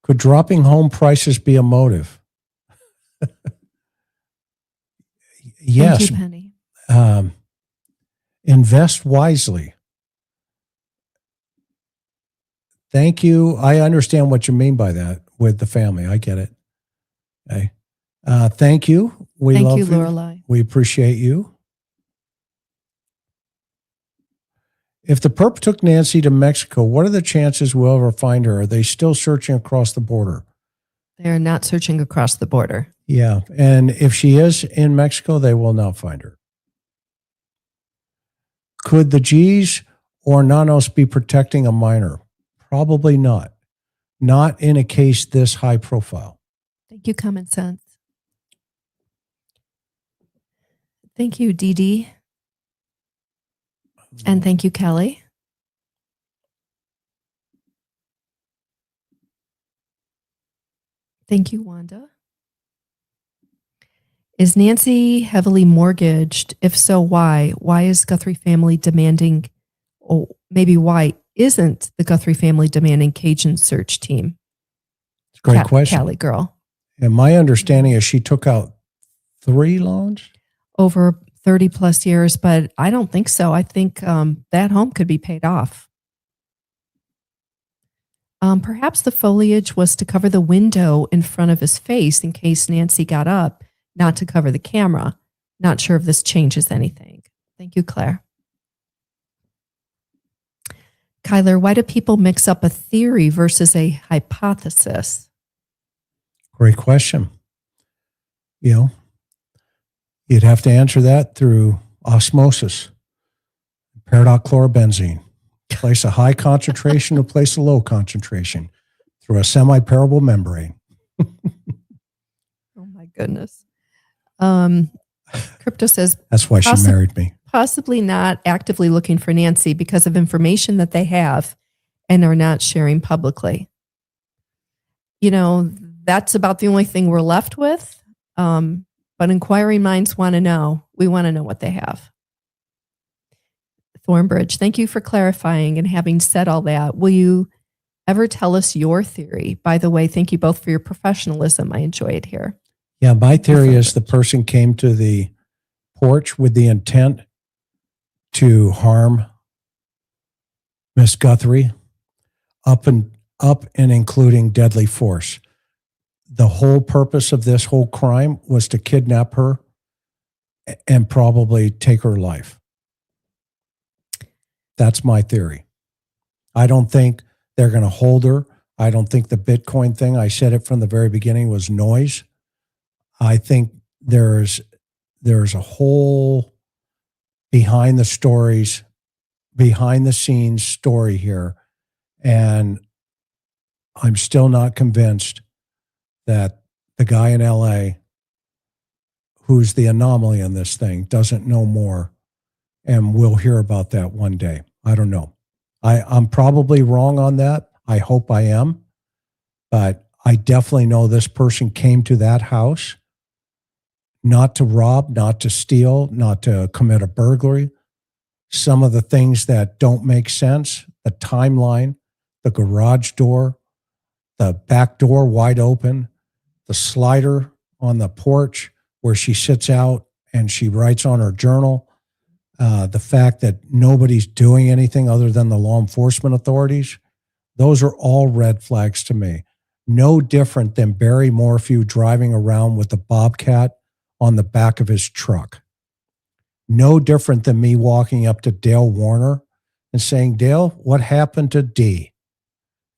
Could dropping home prices be a motive? Yes. Thank you, Penny. Invest wisely. Thank you. I understand what you mean by that with the family. I get it. Okay. Thank you. We Thank love you, Lorelei. We appreciate you. If the perp took Nancy to Mexico, what are the chances we'll ever find her? Are they still searching across the border? They're not searching across the border. Yeah. And if she is in Mexico, they will not find her. Could the G's or Nanos be protecting a minor? Probably not. Not in a case this high profile. Thank you, Common Sense. Thank you, Dee Dee. And thank you, Kelly. Thank you, Wanda. Is Nancy heavily mortgaged? If so, why? Why is Guthrie family demanding, or maybe why isn't the Guthrie family demanding Cajun search team? It's a great question. Callie girl. And my understanding is she took out 3 loans? Over 30 plus years, but I don't think so. I think that home could be paid off. Perhaps the foliage was to cover the window in front of his face in case Nancy got up, not to cover the camera. Not sure if this changes anything. Thank you, Claire. Kyler, why do people mix up a theory versus a hypothesis? Great question. You know, you'd have to answer that through osmosis. Paradochlorobenzene. Place a high concentration to place a low concentration through a semi-parable membrane. Oh my goodness. Crypto says that's why she married me. Possibly not actively looking for Nancy because of information that they have and are not sharing publicly. You know, that's about the only thing we're left with. But inquiring minds want to know. We want to know what they have. Thornbridge, thank you for clarifying and having said all that. Will you ever tell us your theory? By the way, thank you both for your professionalism. I enjoy it here. Yeah, my theory is the person came to the porch with the intent to harm Miss Guthrie up and including deadly force. The whole purpose of this whole crime was to kidnap her and probably take her life. That's my theory. I don't think they're going to hold her. I don't think the Bitcoin thing, I said it from the very beginning, was noise. I think there's a whole behind the scenes story here. And I'm still not convinced that the guy in LA who's the anomaly in this thing doesn't know more. And we'll hear about that one day. I don't know. I'm probably wrong on that. I hope I am. But I definitely know this person came to that house not to rob, not to steal, not to commit a burglary. Some of the things that don't make sense, the timeline, the garage door, the back door wide open, the slider on the porch where she sits out and she writes on her journal, the fact that nobody's doing anything other than the law enforcement authorities, those are all red flags to me. No different than Barry Morphew driving around with the Bobcat on the back of his truck. No different than me walking up to Dale Warner and saying, Dale, what happened to D?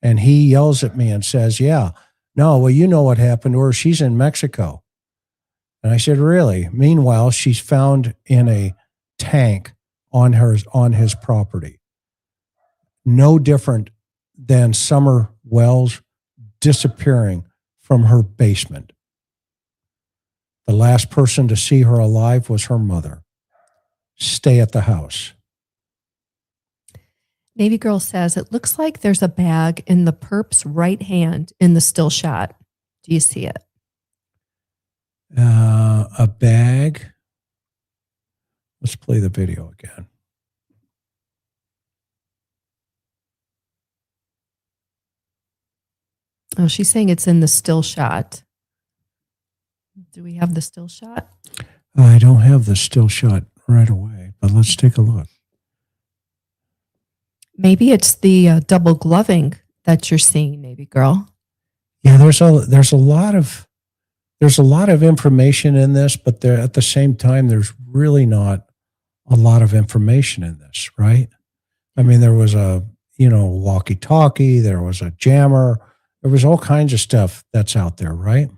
And he yells at me and says, yeah, no, well, you know what happened to her. She's in Mexico. And I said, really? Meanwhile, she's found in a tank on his property. No different than Summer Wells disappearing from her basement. The last person to see her alive was her mother. Stay at the house. Navy Girl says, it looks like there's a bag in the perp's right hand in the still shot. Do you see it? A bag. Let's play the video again. Oh, she's saying it's in the still shot. Do we have the still shot? I don't have the still shot right away, but let's take a look. Maybe it's the double gloving that you're seeing, Navy Girl. Yeah, there's a lot of information in this, but there at the same time, there's really not a lot of information in this, right? I mean, there was a walkie-talkie, there was a jammer, there was all kinds of stuff that's out there, right?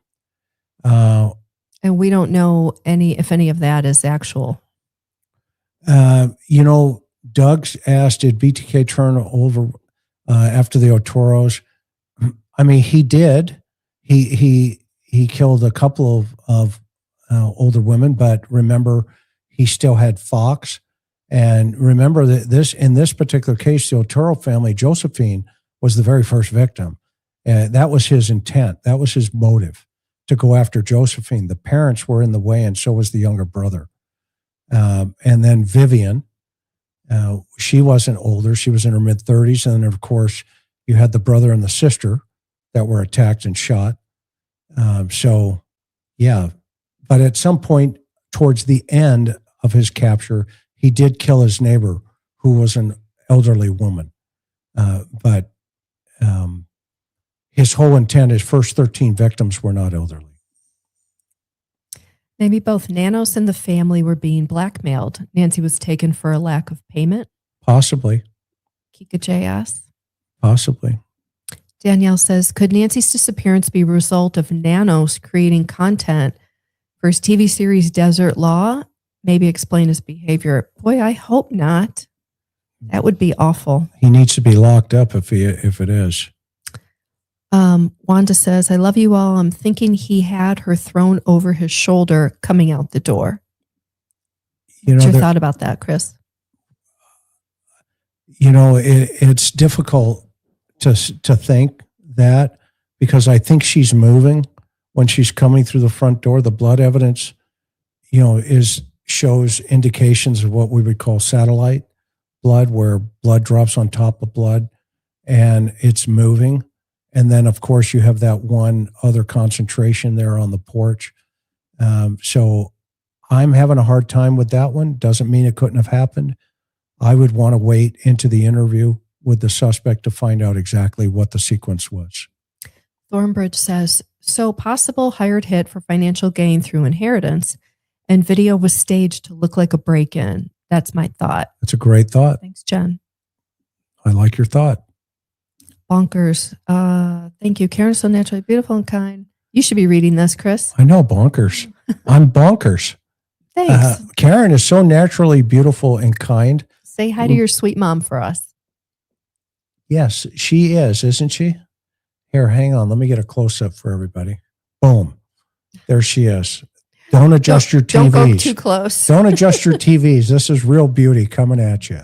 And we don't know if any of that is actual. Doug asked, did BTK turn over after the Otoros? I mean, he did. He killed a couple of older women, but remember, he still had Fox. And remember that in this particular case, the Otero family, Josephine, was the very first victim. That was his intent. That was his motive, to go after Josephine. The parents were in the way, and so was the younger brother. And then Vivian, she wasn't older. She was in her mid-30s. And then, of course, you had the brother and the sister that were attacked and shot. Yeah. But at some point towards the end of his capture, he did kill his neighbor, who was an elderly woman. But his whole intent, his first 13 victims were not elderly. Maybe both Nanos and the family were being blackmailed. Nancy was taken for a lack of payment. Possibly. Kika JS. Possibly. Danielle says, could Nancy's disappearance be a result of Nanos creating content for his TV series Desert Law? Maybe explain his behavior. Boy, I hope not. That would be awful. He needs to be locked up if it is. Wanda says, I love you all. I'm thinking he had her thrown over his shoulder coming out the door. What's your thought about that, Chris? It's difficult to think that, because I think she's moving when she's coming through the front door. The blood evidence, shows indications of what we would call satellite blood, where blood drops on top of blood and it's moving. And then, of course, you have that one other concentration there on the porch. So I'm having a hard time with that one. Doesn't mean it couldn't have happened. I would want to wait into the interview with the suspect to find out exactly what the sequence was. Thornbridge says, so possible hired hit for financial gain through inheritance, and video was staged to look like a break-in. That's my thought. That's a great thought. Thanks, Jen. I like your thought. Bonkers. Thank you. Karen's so naturally beautiful and kind. You should be reading this, Chris. I know, bonkers. I'm bonkers. Thanks. Karen is so naturally beautiful and kind. Say hi to your sweet mom for us. Yes, she is, isn't she? Here, hang on. Let me get a close-up for everybody. Boom. There she is. Don't adjust your TVs. Don't go too close. Don't adjust your TVs. This is real beauty coming at you.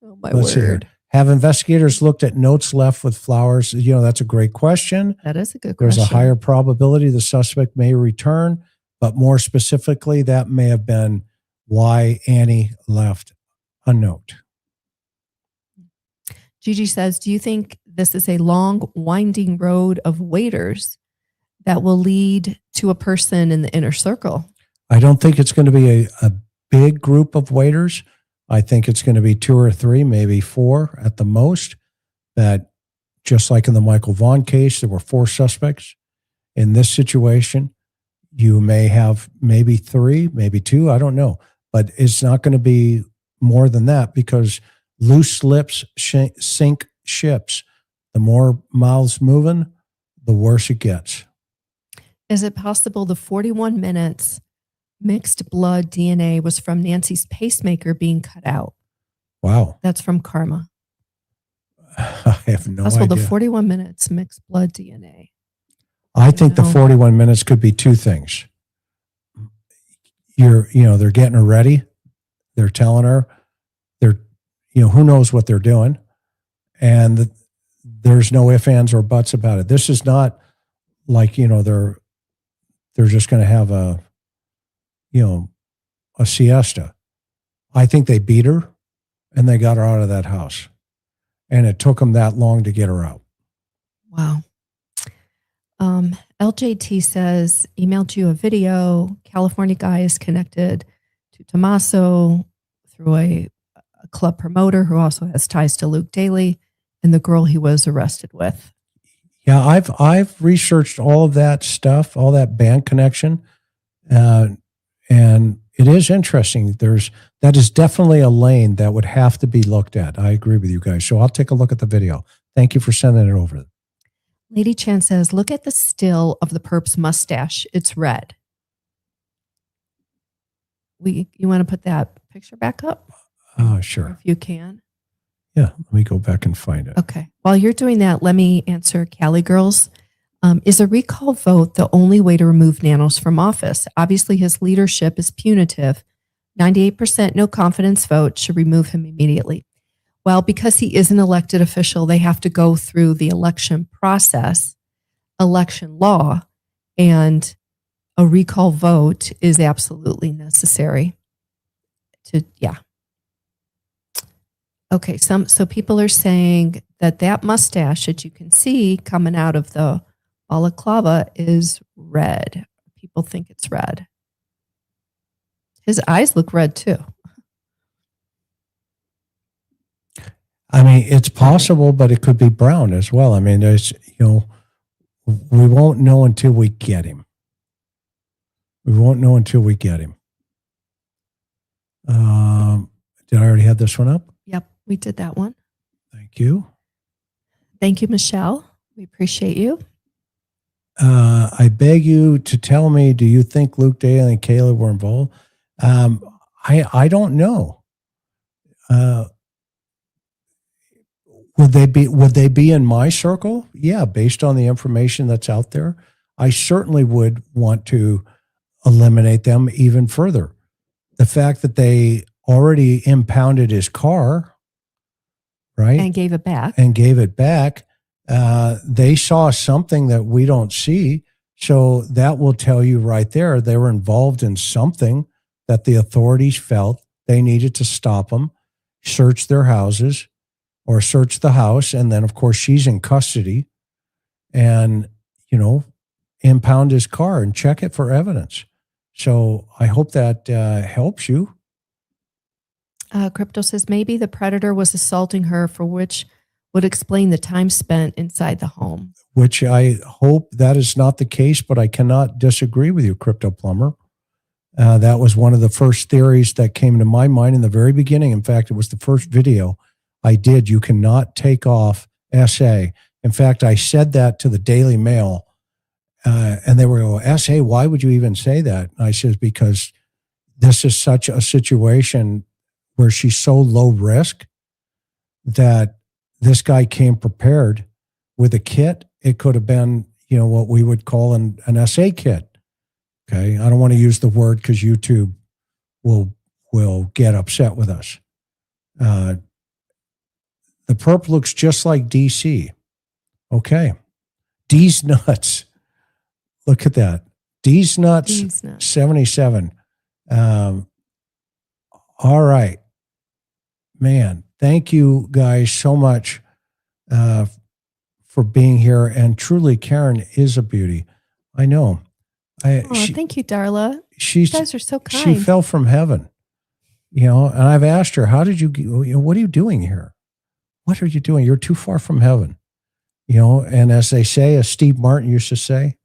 Oh, my word. Have investigators looked at notes left with flowers? That's a great question. That is a good question. There's a higher probability the suspect may return, but more specifically, that may have been why Annie left a note. Gigi says, do you think this is a long, winding road of waiters that will lead to a person in the inner circle? I don't think it's going to be a big group of waiters. I think it's going to be 2 or 3, maybe 4 at the most. That just like in the Michael Vaughn case, there were 4 suspects. In this situation, you may have maybe 3, maybe 2. I don't know. But it's not going to be more than that, because loose lips sink ships. The more mouths moving, the worse it gets. Is it possible the 41 minutes mixed blood DNA was from Nancy's pacemaker being cut out? Wow. That's from Karma. I have no Possible idea. the 41 minutes mixed blood DNA. I think the know. 41 minutes could be two things. They're getting her ready. They're telling her, who knows what they're doing. And there's no ifs, ands, or buts about it. This is not like, they're just going to have a siesta. I think they beat her and they got her out of that house. And it took them that long to get her out. Wow. LJT says, emailed you a video. California guy is connected to Tommaso through a club promoter who also has ties to Luke Daly and the girl he was arrested with. Yeah, I've researched all of that stuff, all that band connection, and it is interesting. That is definitely a lane that would have to be looked at. I agree with you guys. So I'll take a look at the video. Thank you for sending it over. Lady Chan says, look at the still of the perp's mustache. It's red. You want to put that picture back up? Oh, sure. If you can. Yeah, let me go back and find it. Okay. While you're doing that, let me answer Cali Girls. Is a recall vote the only way to remove Nanos from office? Obviously, his leadership is punitive. 98% no confidence vote should remove him immediately. Well, because he is an elected official, they have to go through the election process, election law, and a recall vote is absolutely necessary. Okay, so people are saying that mustache that you can see coming out of the balaclava is red. People think it's red. His eyes look red too. I mean, it's possible, but it could be brown as well. I mean, we won't know until we get him. We won't know until we get him. Did I already have this one up? Yep, we did that one. Thank you. Thank you, Michelle. We appreciate you. I beg you to tell me, do you think Luke Daly and Kayla were involved? I don't know. Would they be in my circle? Yeah, based on the information that's out there, I certainly would want to eliminate them even further. The fact that they already impounded his car, right? And gave it back. They saw something that we don't see. So that will tell you right there, they were involved in something that the authorities felt they needed to stop them, search their houses or search the house. And then of course she's in custody and, impound his car and check it for evidence. So I hope that helps you. Crypto says maybe the predator was assaulting her, for which would explain the time spent inside the home. Which I hope that is not the case, but I cannot disagree with you, Crypto Plumber. That was one of the first theories that came to my mind in the very beginning. In fact, it was the first video I did. You cannot take off SA. In fact, I said that to the Daily Mail, and they were going, SA, why would you even say that? And I said, because this is such a situation where she's so low risk that this guy came prepared with a kit. It could have been, what we would call an SA kit. Okay. I don't want to use the word because YouTube will get upset with us. The perp looks just like DC. Okay. D's nuts. Look at that. D's nuts. 77. All right. Man, thank you guys so much for being here. And truly, Karen is a beauty. I know. Thank you, Darla. You guys are so kind. She fell from heaven, and I've asked her, what are you doing here? What are you doing? You're too far from heaven, and as they say, as Steve Martin used to say,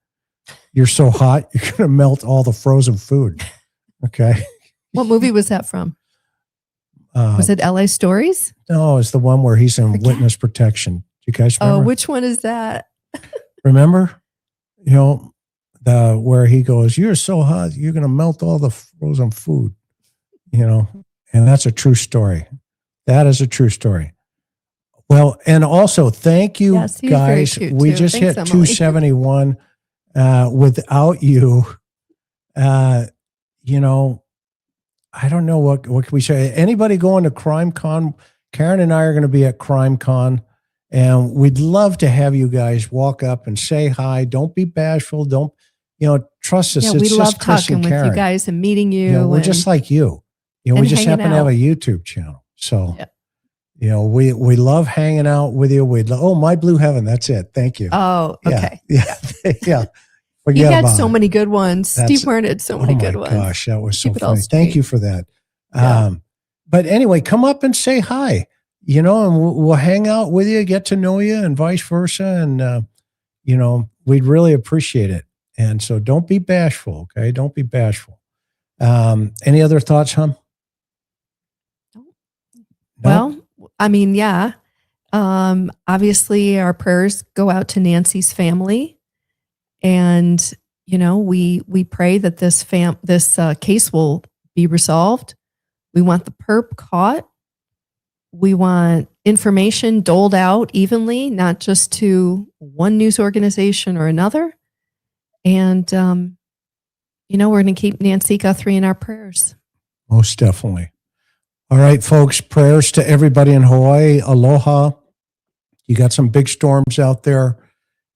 you're so hot, you're going to melt all the frozen food. Okay. What movie was that from? Was it LA Stories? No, it's the one where he's in witness protection. Do you guys remember? Oh, which one is that? Remember? where he goes, "You're so hot, you're going to melt all the frozen food," and that's a true story. That is a true story. Well, and also thank you guys. We just hit 271. Without you, I don't know what can we say. Anybody going to Crime Con? Karen and I are going to be at Crime Con, and we'd love to have you guys walk up and say hi. Don't be bashful. Don't, trust us. Yeah, it's we just love Chris talking and with Karen. you guys and meeting you. We're just like you. We just happen to have a YouTube channel. So, we love hanging out with you. My Blue Heaven. That's it. Thank you. Oh, okay. Yeah. You had so many good ones. Steve Martin had so many good ones. Oh my gosh, that was so funny. Straight. Thank you for that. But anyway, come up and say hi, and we'll hang out with you, get to know you, and vice versa. And, we'd really appreciate it. And so don't be bashful, okay? Don't be bashful. Any other thoughts, Hum? Well, I mean, obviously our prayers go out to Nancy's family. And, we pray that this case will be resolved. We want the perp caught. We want information doled out evenly, not just to one news organization or another. And, we're going to keep Nancy Guthrie in our prayers. Most definitely. All right, folks, prayers to everybody in Hawaii. Aloha. You got some big storms out there.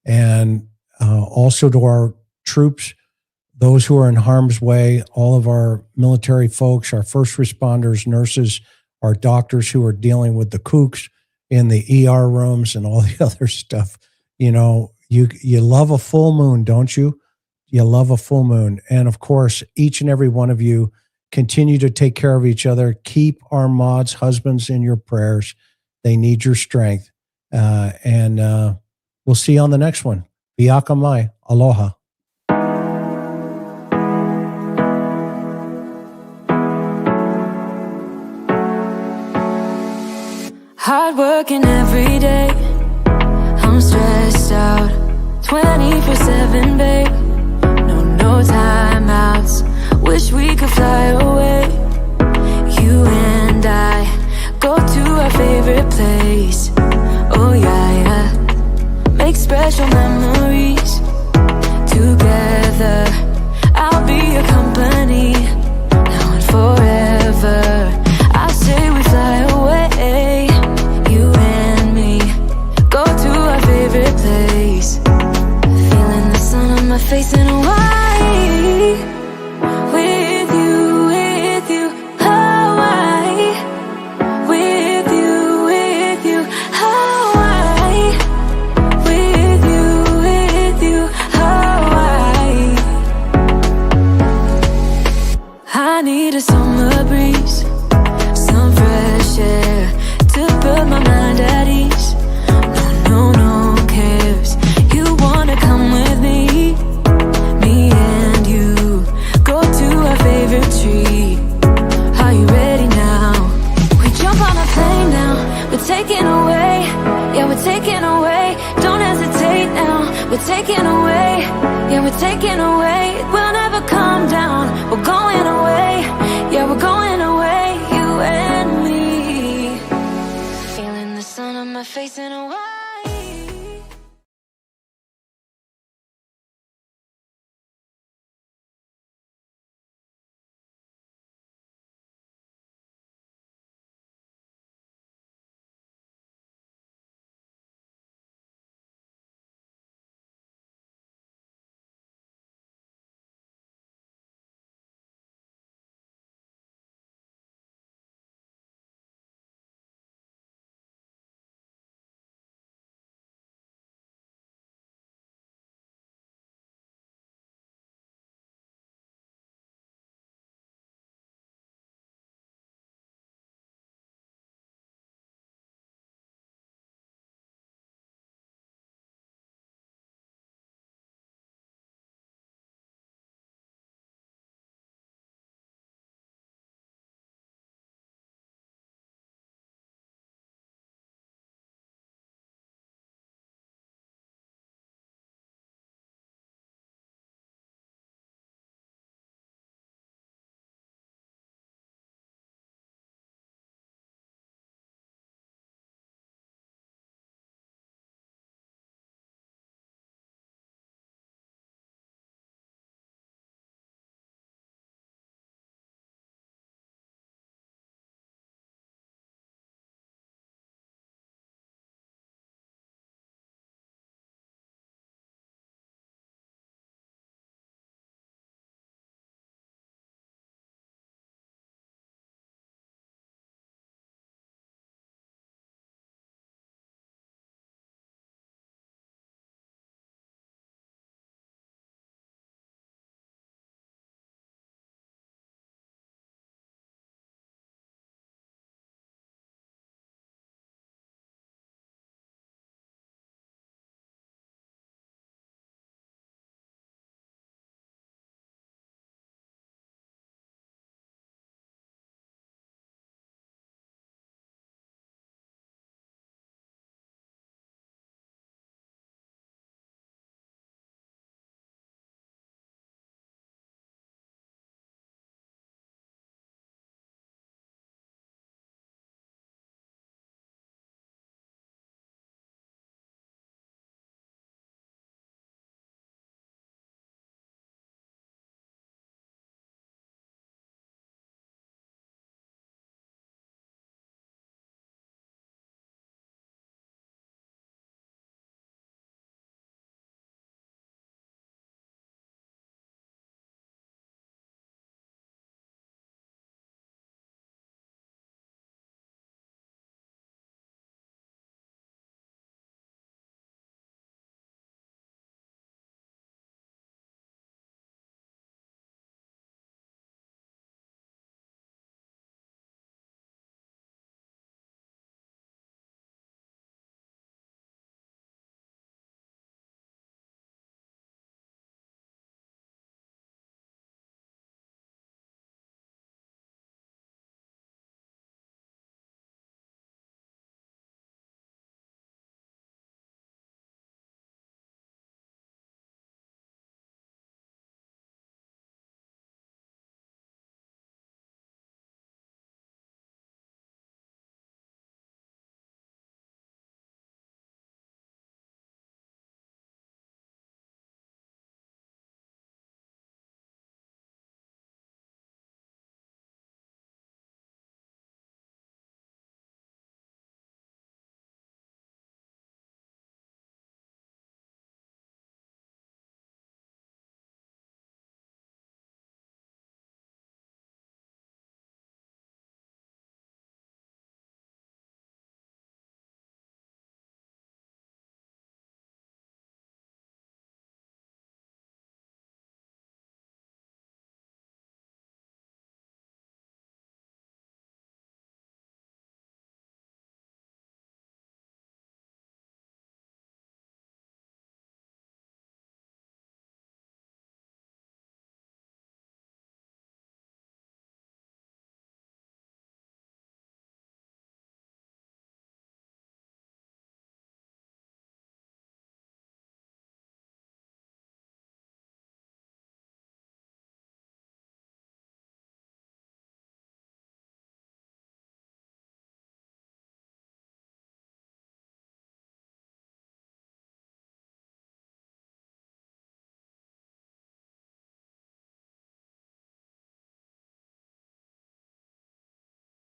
And also to our troops, those who are in harm's way, all of our military folks, our first responders, nurses, our doctors who are dealing with the kooks in the ER rooms and all the other stuff. You love a full moon, don't you? You love a full moon. And of course, each and every one of you continue to take care of each other. Keep our mods, husbands in your prayers. They need your strength. And we'll see you on the next one. Biaka mai. Aloha. Hard working every day. I'm stressed out 24/7, babe. No timeouts. Wish we could fly away. You and I go to our favorite place. Oh yeah. Make special memories together. I'll be your company now and forever. I say we fly away. You and me go to our favorite place. Feeling the sun on my face in Hawaii. With you, Hawaii. With you, Hawaii. With you, Hawaii. I need a summer breeze, some fresh air to put my mind at ease. No cares. You wanna come with me? Me and you go to our favorite tree. Are you ready now? We jump on a plane now. We're taking away. Yeah, we're taking away. Don't hesitate now. We're taking away. Yeah, we're taking away. We'll